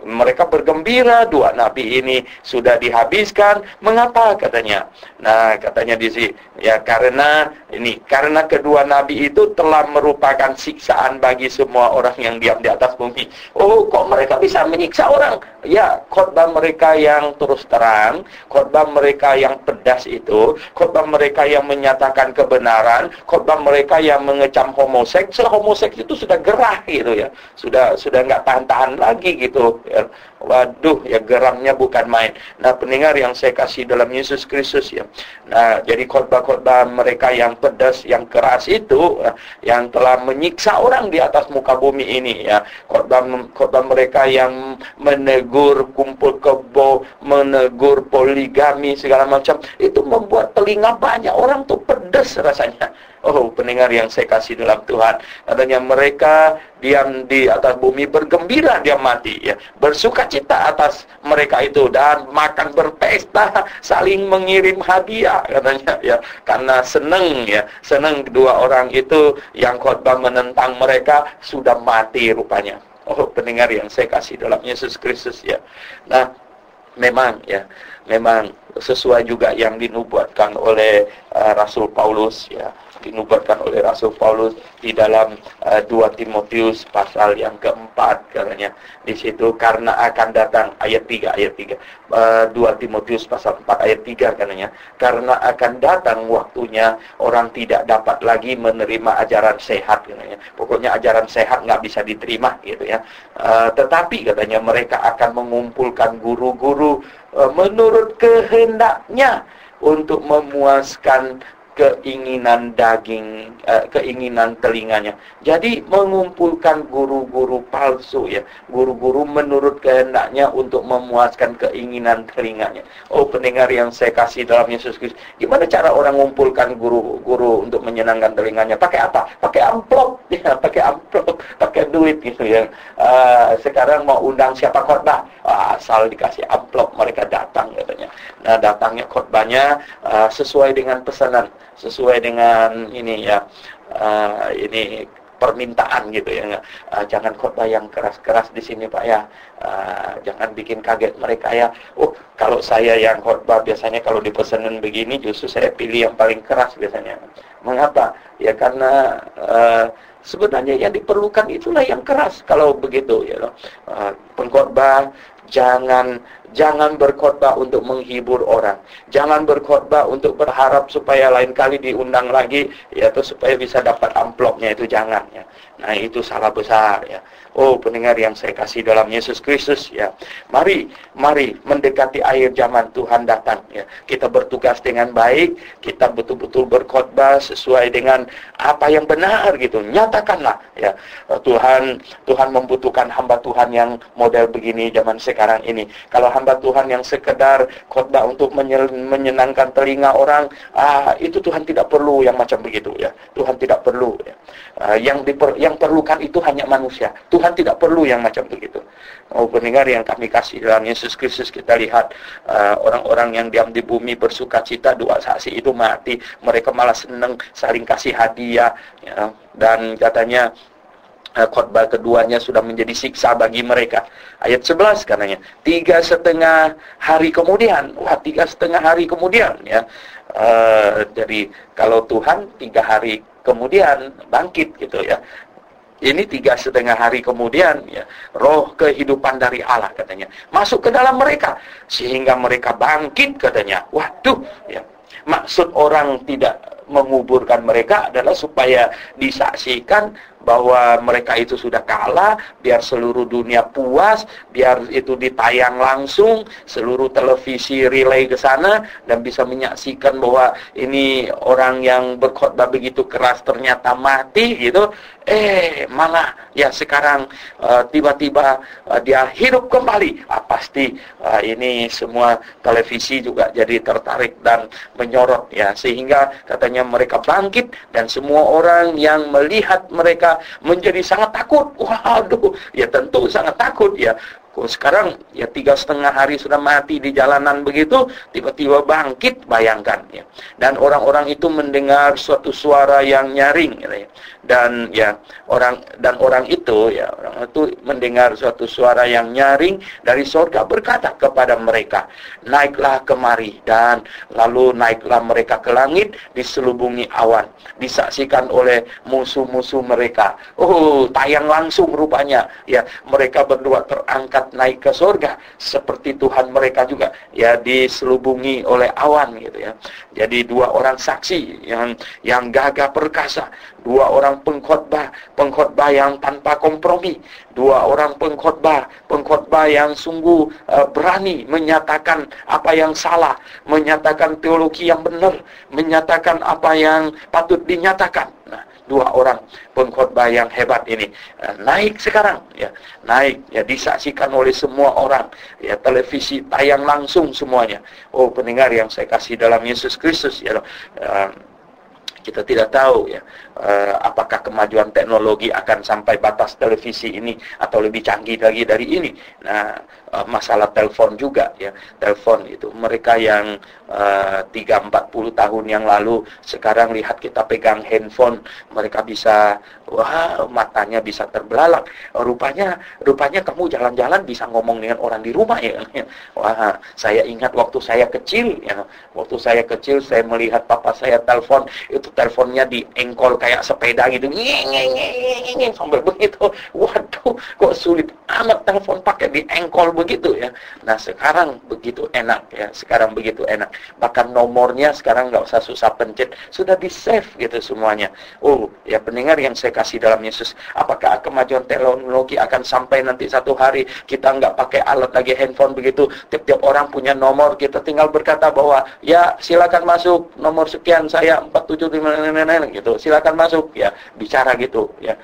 Mereka bergembira, 2 nabi ini sudah dihabiskan. Mengapa katanya? Nah, katanya di sini ya karena kedua nabi itu telah merupakan siksaan bagi semua orang yang diam di atas bumi. Oh, kok mereka bisa menyiksa orang? Ya, khotbah mereka yang terus terang, khotbah mereka yang pedas itu, khotbah mereka yang menyatakan kebenaran, khotbah mereka yang mengecam homoseks. Homoseks itu sudah gerah gitu ya. Sudah nggak tahan-tahan lagi gitu ya. Waduh, ya geramnya bukan main. Nah, pendengar yang saya kasih dalam Yesus Kristus ya. Nah, jadi khotbah-khotbah mereka yang pedas, yang keras itu yang telah menyiksa orang di atas muka bumi ini ya. Khotbah mereka yang menegur kumpul kebo, menegur poligami segala macam, itu membuat telinga banyak orang tuh pedas rasanya. Oh, pendengar yang saya kasih dalam Tuhan, katanya mereka diam di atas bumi bergembira dia mati ya, bersukacita atas mereka itu, dan makan berpesta, saling mengirim hadiah katanya ya, karena senang kedua orang itu yang khotbah menentang mereka sudah mati rupanya. Oh, pendengar yang saya kasih dalam Yesus Kristus ya. Nah, memang sesuai juga yang dinubuatkan oleh Rasul Paulus ya, dinubuatkan oleh Rasul Paulus di dalam 2 Timotius pasal yang keempat katanya di situ, karena akan datang ayat 3 2 Timotius pasal 4 ayat 3 katanya, karena akan datang waktunya orang tidak dapat lagi menerima ajaran sehat katanya. Pokoknya ajaran sehat nggak bisa diterima gitu ya. Tetapi katanya mereka akan mengumpulkan guru-guru menurut kehendaknya untuk memuaskan keinginan daging, keinginan telinganya. Jadi mengumpulkan guru-guru palsu ya, guru-guru menurut kehendaknya untuk memuaskan keinginan telinganya. Oh, pendengar yang saya kasih dalam Yesus Kristus, gimana cara orang mengumpulkan guru-guru untuk menyenangkan telinganya? Pakai apa? Pakai amplop ya, pakai duit gitu ya. Sekarang mau undang siapa khotbah? Asal dikasih amplop mereka datang katanya. Nah, datangnya khotbahnya sesuai dengan pesanan, sesuai dengan ini ya, ini permintaan gitu ya. Jangan khotbah yang keras-keras di sini Pak ya. Jangan bikin kaget mereka ya. Oh, kalau saya yang khotbah biasanya kalau dipesanin begini justru saya pilih yang paling keras biasanya. Mengapa? Ya karena sebenarnya yang diperlukan itulah yang keras kalau begitu ya. Pengkhotbah jangan berkhotbah untuk menghibur orang. Jangan berkhotbah untuk berharap supaya lain kali diundang lagi ya, atau supaya bisa dapat amplopnya, itu jangan ya. Nah, itu salah besar ya. Oh, pendengar yang saya kasih dalam Yesus Kristus ya. Mari mendekati akhir zaman, Tuhan datang ya. Kita bertugas dengan baik, kita betul-betul berkhotbah sesuai dengan apa yang benar gitu. Nyatakanlah ya. Tuhan membutuhkan hamba Tuhan yang model begini zaman sekarang ini. Kalau hamba Tuhan yang sekedar khotbah untuk menyenangkan telinga orang, itu Tuhan tidak perlu yang macam begitu ya. Tuhan tidak perlu ya. Yang perlukan itu hanya manusia. Tuhan tidak perlu yang macam begitu. Pendengar yang kami kasih dalam Yesus Kristus, kita lihat orang-orang yang diam di bumi bersuka cita, dua saksi itu mati, mereka malah senang saling kasih hadiah ya. Dan katanya khotbah keduanya sudah menjadi siksa bagi mereka. Ayat 11 katanya 3,5 hari kemudian. 3,5 hari kemudian ya. Jadi kalau Tuhan 3 hari kemudian bangkit gitu ya. Ini 3,5 hari kemudian ya, roh kehidupan dari Allah katanya masuk ke dalam mereka sehingga mereka bangkit katanya. Waduh ya. Maksud orang tidak menguburkan mereka adalah supaya disaksikan bahwa mereka itu sudah kalah, biar seluruh dunia puas, biar itu ditayang langsung, seluruh televisi relay ke sana, dan bisa menyaksikan bahwa ini orang yang berkhotbah begitu keras ternyata mati gitu. Malah ya sekarang tiba-tiba dia hidup kembali. Pasti ini semua televisi juga jadi tertarik dan menyorot ya, sehingga katanya mereka bangkit dan semua orang yang melihat mereka menjadi sangat takut. Waduh, ya tentu sangat takut ya. Sekarang ya 3,5 hari sudah mati di jalanan begitu, tiba-tiba bangkit, bayangkan ya. Dan orang-orang itu mendengar suatu suara yang nyaring gitu ya. Dan orang itu mendengar suatu suara yang nyaring dari surga berkata kepada mereka, naiklah kemari. Dan lalu naiklah mereka ke langit, diselubungi awan, disaksikan oleh musuh-musuh mereka. Tayang langsung rupanya ya, mereka berdua terangkat naik ke surga seperti Tuhan mereka juga ya, diselubungi oleh awan gitu ya. Jadi dua orang saksi yang gagah perkasa, dua orang pengkhotbah yang tanpa kompromi, dua orang pengkhotbah yang sungguh berani menyatakan apa yang salah, menyatakan teologi yang benar, menyatakan apa yang patut dinyatakan. Nah, dua orang pengkhotbah yang hebat ini naik sekarang ya, naik ya, disaksikan oleh semua orang ya, televisi tayang langsung semuanya. Pendengar yang saya kasih dalam Yesus Kristus ya, kita tidak tahu ya, apakah kemajuan teknologi akan sampai batas televisi ini atau lebih canggih lagi dari ini. Nah, masalah telepon juga ya, telepon itu mereka yang 30-40 tahun yang lalu, sekarang lihat kita pegang handphone, mereka bisa, matanya bisa terbelalak. Rupanya kamu jalan-jalan bisa ngomong dengan orang di rumah ya. Saya ingat waktu saya kecil ya, saya melihat papa saya telepon, itu teleponnya diengkol kayak sepeda gitu, sampai begitu. Waduh, kok sulit amat telepon pakai diengkol begitu ya. Nah, sekarang begitu enak ya, bahkan nomornya sekarang nggak usah susah pencet, sudah di save gitu semuanya. Ya pendengar yang saya kasih dalam Yesus, apakah kemajuan teknologi akan sampai nanti satu hari kita nggak pakai alat lagi, handphone begitu, tiap-tiap orang punya nomor, kita tinggal berkata bahwa ya silakan masuk nomor sekian, saya 475 gitu, silakan masuk ya, bicara gitu ya.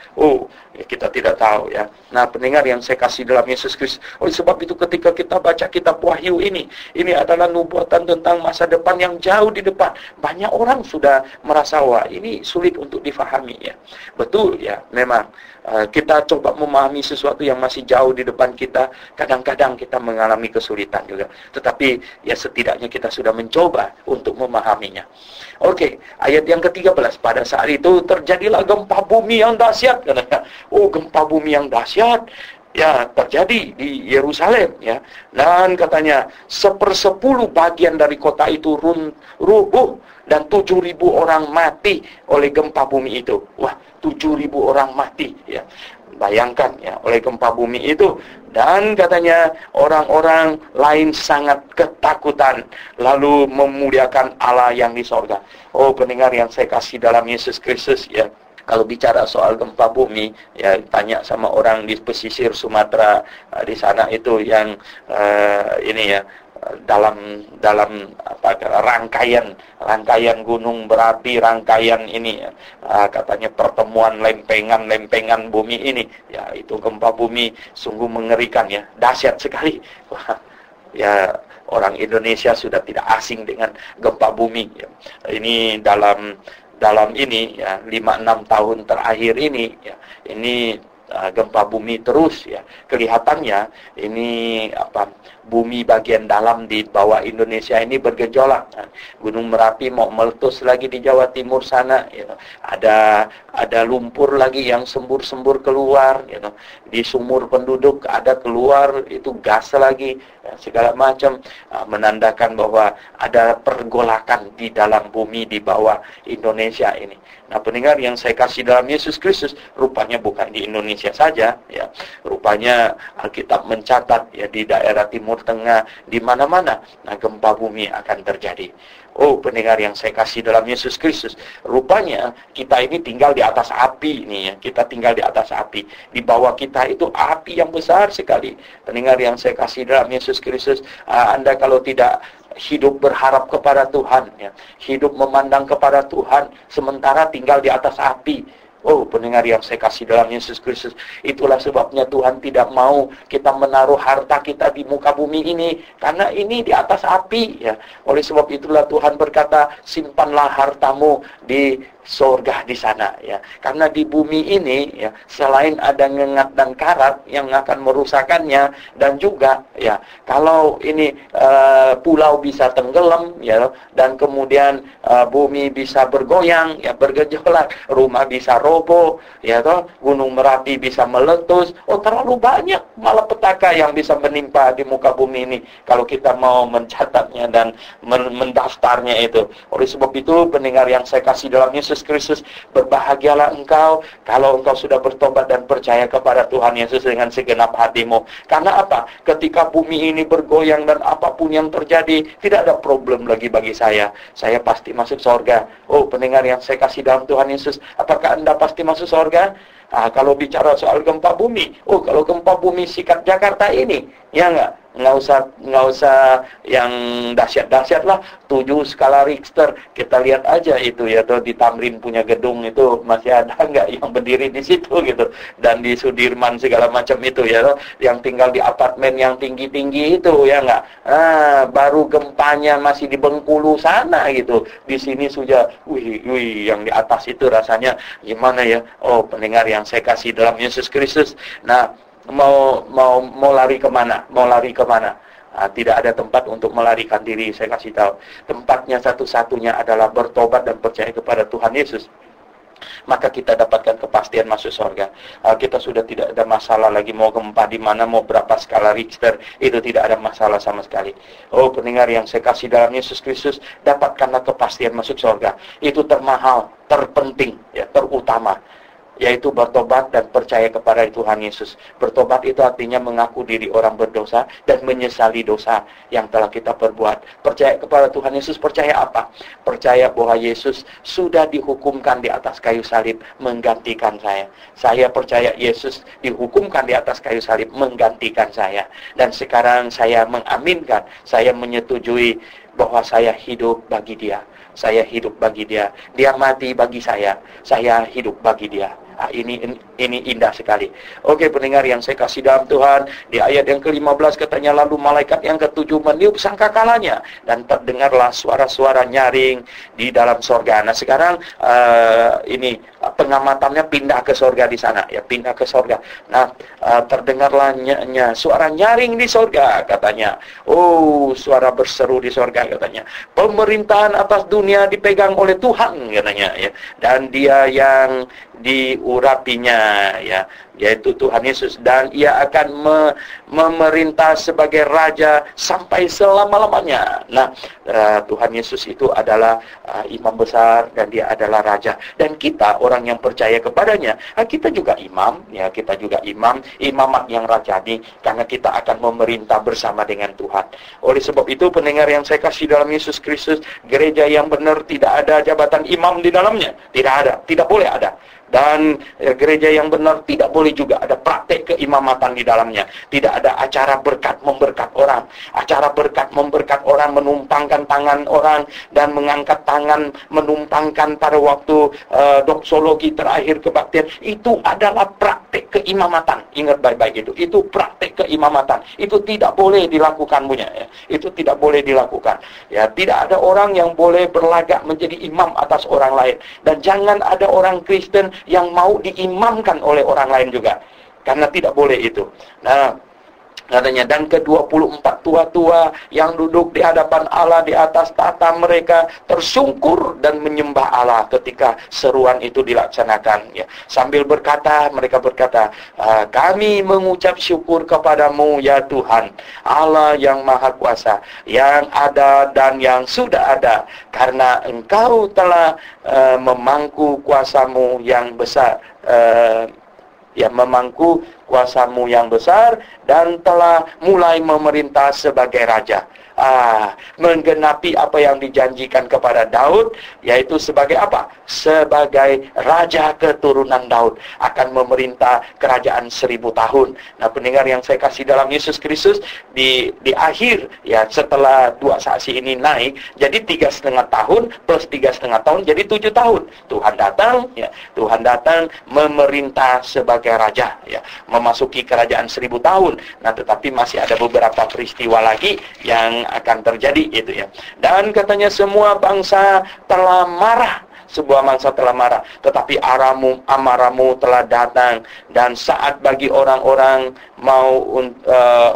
Ya kita tidak tahu ya. Nah, pendengar yang saya kasih dalam Yesus Kristus, oleh sebab itu ketika kita baca kitab Wahyu ini adalah nubuatan tentang masa depan yang jauh di depan. Banyak orang sudah merasa ini sulit untuk difahami ya. Betul ya, memang kita coba memahami sesuatu yang masih jauh di depan kita, kadang-kadang kita mengalami kesulitan juga. Tetapi ya setidaknya kita sudah mencoba untuk memahaminya. Oke, ayat yang ke-13, pada saat itu terjadilah gempa bumi yang dahsyat katanya. Gempa bumi yang dahsyat ya terjadi di Yerusalem ya. Dan katanya 1/10 bagian dari kota itu rubuh dan 7.000 orang mati oleh gempa bumi itu. 7.000 orang mati ya. Bayangkan ya, oleh gempa bumi itu. Dan katanya orang-orang lain sangat ketakutan, lalu memuliakan Allah yang di sorga. Pendengar yang saya kasih dalam Yesus Kristus ya, kalau bicara soal gempa bumi ya, tanya sama orang di pesisir Sumatera, di sana itu yang ini ya, dalam rangkaian gunung berapi, rangkaian ini ya, katanya pertemuan lempengan bumi ini ya, itu gempa bumi sungguh mengerikan ya, dahsyat sekali. Ya, orang Indonesia sudah tidak asing dengan gempa bumi. Ya. Ini dalam ini ya 5-6 tahun terakhir ini ya, ini gempa bumi terus ya. Kelihatannya ini bumi bagian dalam di bawah Indonesia ini bergejolak. Gunung Merapi mau meletus lagi di Jawa Timur sana, ada lumpur lagi yang sembur-sembur keluar, di sumur penduduk ada keluar itu gas lagi, segala macam, menandakan bahwa ada pergolakan di dalam bumi di bawah Indonesia ini. Nah, pendengar yang saya kasih dalam Yesus Kristus, rupanya bukan di Indonesia saja, ya. Rupanya Alkitab mencatat ya di daerah Timur Tengah, di mana-mana, nah gempa bumi akan terjadi. Oh, pendengar yang saya kasih dalam Yesus Kristus, rupanya kita ini tinggal di atas api nih ya. Kita tinggal di atas api. Di bawah kita itu api yang besar sekali. Pendengar yang saya kasih dalam Yesus Kristus, Anda kalau tidak hidup berharap kepada Tuhan ya, hidup memandang kepada Tuhan sementara tinggal di atas api. Oh, pendengar yang saya kasih dalam Yesus Kristus, itulah sebabnya Tuhan tidak mau kita menaruh harta kita di muka bumi ini, karena ini di atas api ya. Oleh sebab itulah Tuhan berkata, simpanlah hartamu di surga di sana ya. Karena di bumi ini ya, selain ada ngengat dan karat yang akan merusakannya, dan juga ya, kalau ini pulau bisa tenggelam ya, dan kemudian bumi bisa bergoyang ya, bergejolak, rumah bisa roboh ya toh, Gunung Merapi bisa meletus. Oh, terlalu banyak malapetaka yang bisa menimpa di muka bumi ini kalau kita mau mencatatnya dan mendaftarnya itu. Oleh sebab itu, pendengar yang saya kasih dalam Yesus Kristus, berbahagialah engkau kalau engkau sudah bertobat dan percaya kepada Tuhan Yesus dengan segenap hatimu. Karena apa? Ketika bumi ini bergoyang dan apapun yang terjadi, tidak ada problem lagi bagi saya. Saya pasti masuk surga. Oh, pendengar yang saya kasih dalam Tuhan Yesus, apakah Anda pasti masuk surga? Kalau bicara soal gempa bumi, kalau gempa bumi sikat Jakarta ini, ya nggak usah yang dahsyat-dahsyat lah, 7 skala Richter. Kita lihat aja itu ya, tuh di Tamrin punya gedung itu masih ada nggak yang berdiri di situ gitu, dan di Sudirman segala macam itu ya, tuh, yang tinggal di apartemen yang tinggi-tinggi itu ya nggak. Baru gempanya masih di Bengkulu sana gitu, di sini sudah, wih, yang di atas itu rasanya gimana ya? Oh, pendengar yang saya kasih dalam Yesus Kristus, nah mau lari kemana? Tidak ada tempat untuk melarikan diri. Saya kasih tahu, tempatnya satu-satunya adalah bertobat dan percaya kepada Tuhan Yesus. Maka kita dapatkan kepastian masuk surga. Kita sudah tidak ada masalah lagi mau gempa di mana, mau berapa skala Richter, itu tidak ada masalah sama sekali. Oh, pendengar yang saya kasih dalam Yesus Kristus, dapatkanlah kepastian masuk surga. Itu termahal, terpenting, ya, terutama, yaitu bertobat dan percaya kepada Tuhan Yesus. Bertobat itu artinya mengaku diri orang berdosa dan menyesali dosa yang telah kita perbuat. Percaya kepada Tuhan Yesus, percaya apa? Percaya bahwa Yesus sudah dihukumkan di atas kayu salib menggantikan saya. Saya percaya Yesus dihukumkan di atas kayu salib menggantikan saya. Dan sekarang saya mengaminkan, saya menyetujui bahwa saya hidup bagi Dia. Saya hidup bagi Dia. Dia mati bagi saya hidup bagi Dia. Ini indah sekali. Oke, pendengar yang saya kasih dalam Tuhan, di ayat yang ke-15 katanya, lalu malaikat yang ke-7 meniup sangkakalanya dan terdengarlah suara-suara nyaring di dalam sorga. Nah, sekarang ini pengamatannya pindah ke sorga di sana ya, pindah ke sorga. Nah, terdengarlah suara nyaring di sorga katanya. Oh, suara berseru di sorga katanya. Pemerintahan atas dunia dipegang oleh Tuhan katanya ya, dan Dia yang diurapinya ya, yaitu Tuhan Yesus, dan Ia akan memerintah sebagai raja sampai selama-lamanya. Nah, Tuhan Yesus itu adalah imam besar dan Dia adalah raja, dan kita orang yang percaya kepadanya, kita juga imam ya, kita juga imamat yang rajani, karena kita akan memerintah bersama dengan Tuhan. Oleh sebab itu, pendengar yang saya kasih dalam Yesus Kristus, gereja yang benar tidak ada jabatan imam di dalamnya, tidak ada, tidak boleh ada. Dan gereja yang benar tidak boleh boleh juga ada praktek keimamatan di dalamnya. Tidak ada acara berkat memberkat orang. Acara berkat memberkat orang, menumpangkan tangan orang dan mengangkat tangan, menumpangkan pada waktu doksologi terakhir kebaktian. Itu adalah praktek keimamatan. Ingat baik-baik itu. Itu praktek keimamatan. Itu tidak boleh dilakukan punya. Ya. Itu tidak boleh dilakukan. Ya, tidak ada orang yang boleh berlagak menjadi imam atas orang lain. Dan jangan ada orang Kristen yang mau diimamkan oleh orang lain juga. Karena tidak boleh itu. Nah, katanya, dan ke-24 tua-tua yang duduk di hadapan Allah di atas tahta mereka tersungkur dan menyembah Allah ketika seruan itu dilaksanakan. Ya. Sambil berkata, mereka berkata, kami mengucap syukur kepadamu ya Tuhan, Allah yang Maha Kuasa, yang ada dan yang sudah ada, karena Engkau telah memangku kuasamu yang besar, memangku kuasamu yang besar dan telah mulai memerintah sebagai raja. Menggenapi apa yang dijanjikan kepada Daud, yaitu sebagai apa? Sebagai raja keturunan Daud, akan memerintah kerajaan 1000 tahun. Nah, pendengar yang saya kasih dalam Yesus Kristus, di akhir ya, setelah 2 saksi ini naik, jadi 3,5 tahun plus 3,5 tahun jadi 7 tahun. Tuhan datang, ya, Tuhan datang memerintah sebagai raja, ya, memasuki kerajaan 1000 tahun. Nah, tetapi masih ada beberapa peristiwa lagi yang akan terjadi itu ya. Dan katanya semua bangsa telah marah. Sebuah bangsa telah marah, tetapi amarahmu telah datang, dan saat bagi orang-orang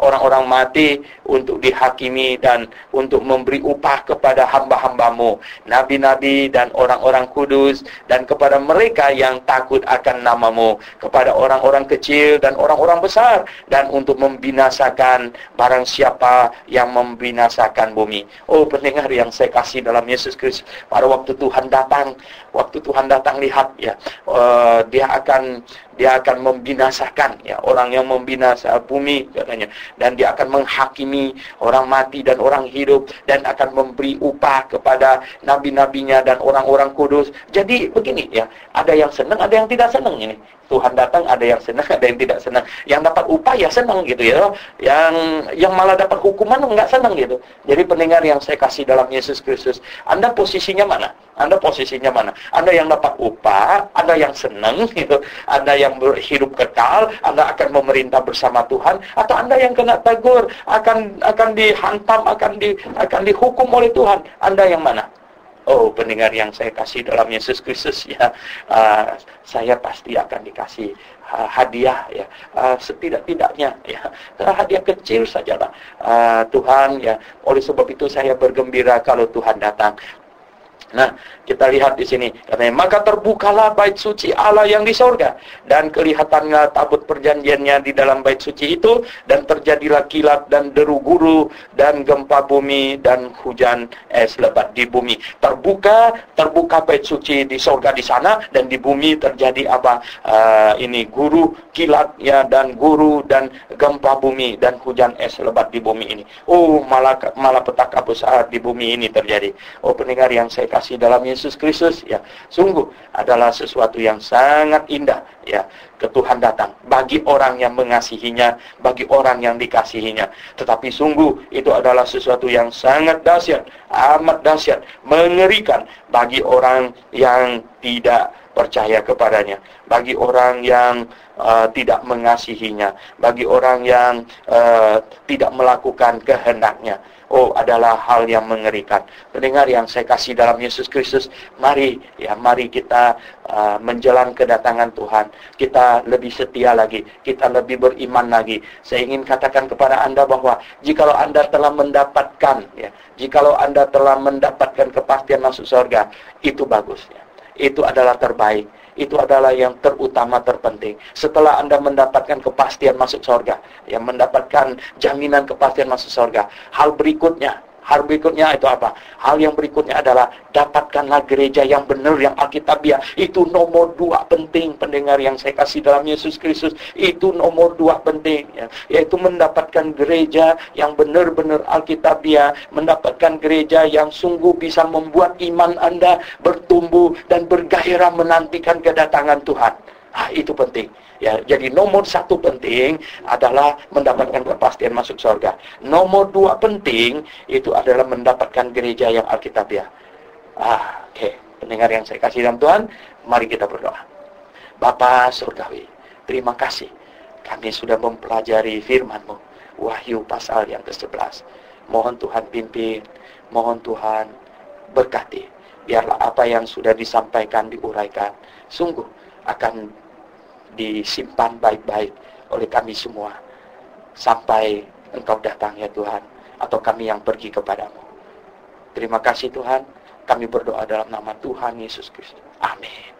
orang-orang mati untuk dihakimi dan untuk memberi upah kepada hamba-hambamu, nabi-nabi dan orang-orang kudus, dan kepada mereka yang takut akan namamu, kepada orang-orang kecil dan orang-orang besar, dan untuk membinasakan barang siapa yang membinasakan bumi. Oh, pendengar yang saya kasih dalam Yesus Kristus, pada waktu Tuhan datang, lihat ya, dia akan membinasakan ya orang yang membinasa bumi katanya, dan dia akan menghakimi orang mati dan orang hidup, dan akan memberi upah kepada nabi-nabinya dan orang-orang kudus. Jadi begini ya, ada yang senang, ada yang tidak senang ini. Tuhan datang, ada yang senang, ada yang tidak senang. Yang dapat upah ya senang gitu ya. Yang malah dapat hukuman enggak senang gitu. Jadi pendengar yang saya kasih dalam Yesus Kristus, Anda posisinya mana? Anda posisinya mana? Anda yang dapat upah, Anda yang senang gitu, Anda yang berhidup kekal, Anda akan memerintah bersama Tuhan, atau Anda yang kena tegur, akan dihantam, akan dihukum oleh Tuhan. Anda yang mana? Oh, pendengar yang saya kasih dalam Yesus Kristus ya, saya pasti akan dikasih hadiah ya, setidak-tidaknya ya, hadiah kecil sajalah Tuhan ya. Oleh sebab itu saya bergembira kalau Tuhan datang. Nah, kita lihat di sini, katanya, maka terbukalah bait suci Allah yang di sorga, dan kelihatannya tabut perjanjiannya di dalam bait suci itu, dan terjadilah kilat dan deru guru dan gempa bumi dan hujan es lebat di bumi. Terbuka bait suci di sorga di sana, dan di bumi terjadi apa? Ini guru, kilat ya, dan guru dan gempa bumi dan hujan es lebat di bumi ini. Oh, malapetaka besar di bumi ini terjadi. Oh, pendengar yang saya kasih dalam Yesus Kristus ya, sungguh adalah sesuatu yang sangat indah ya, ke Tuhan datang bagi orang yang mengasihinya, bagi orang yang dikasihinya. Tetapi sungguh itu adalah sesuatu yang sangat dahsyat, amat dahsyat, mengerikan bagi orang yang tidak percaya kepadanya, bagi orang yang tidak mengasihinya, bagi orang yang tidak melakukan kehendaknya. Oh, adalah hal yang mengerikan. Pendengar yang saya kasih dalam Yesus Kristus, mari kita menjelang kedatangan Tuhan, kita lebih setia lagi, kita lebih beriman lagi. Saya ingin katakan kepada Anda bahwa jikalau Anda telah mendapatkan jikalau Anda telah mendapatkan kepastian masuk surga, itu bagus ya. Itu adalah terbaik. Itu adalah yang terutama, terpenting. Setelah Anda mendapatkan kepastian masuk surga, yang mendapatkan jaminan kepastian masuk surga, hal berikutnya itu apa? Hal yang berikutnya adalah dapatkanlah gereja yang benar, yang alkitabiah. Itu nomor 2 penting, pendengar yang saya kasih dalam Yesus Kristus. Itu nomor 2 penting ya. Yaitu mendapatkan gereja yang benar-benar alkitabiah, mendapatkan gereja yang sungguh bisa membuat iman Anda bertumbuh dan bergairah menantikan kedatangan Tuhan. Itu penting. Ya, jadi nomor 1 penting adalah mendapatkan kepastian masuk surga. Nomor 2 penting itu adalah mendapatkan gereja yang Alkitabiah. Oke. Pendengar yang saya kasih dalam Tuhan, mari kita berdoa. Bapa Surgawi, terima kasih. Kami sudah mempelajari firman-Mu, Wahyu pasal yang ke-11. Mohon Tuhan pimpin, mohon Tuhan berkati. Biarlah apa yang sudah disampaikan, diuraikan, sungguh akan disimpan baik-baik oleh kami semua. Sampai Engkau datang ya Tuhan, atau kami yang pergi kepadamu. Terima kasih Tuhan, kami berdoa dalam nama Tuhan Yesus Kristus. Amin.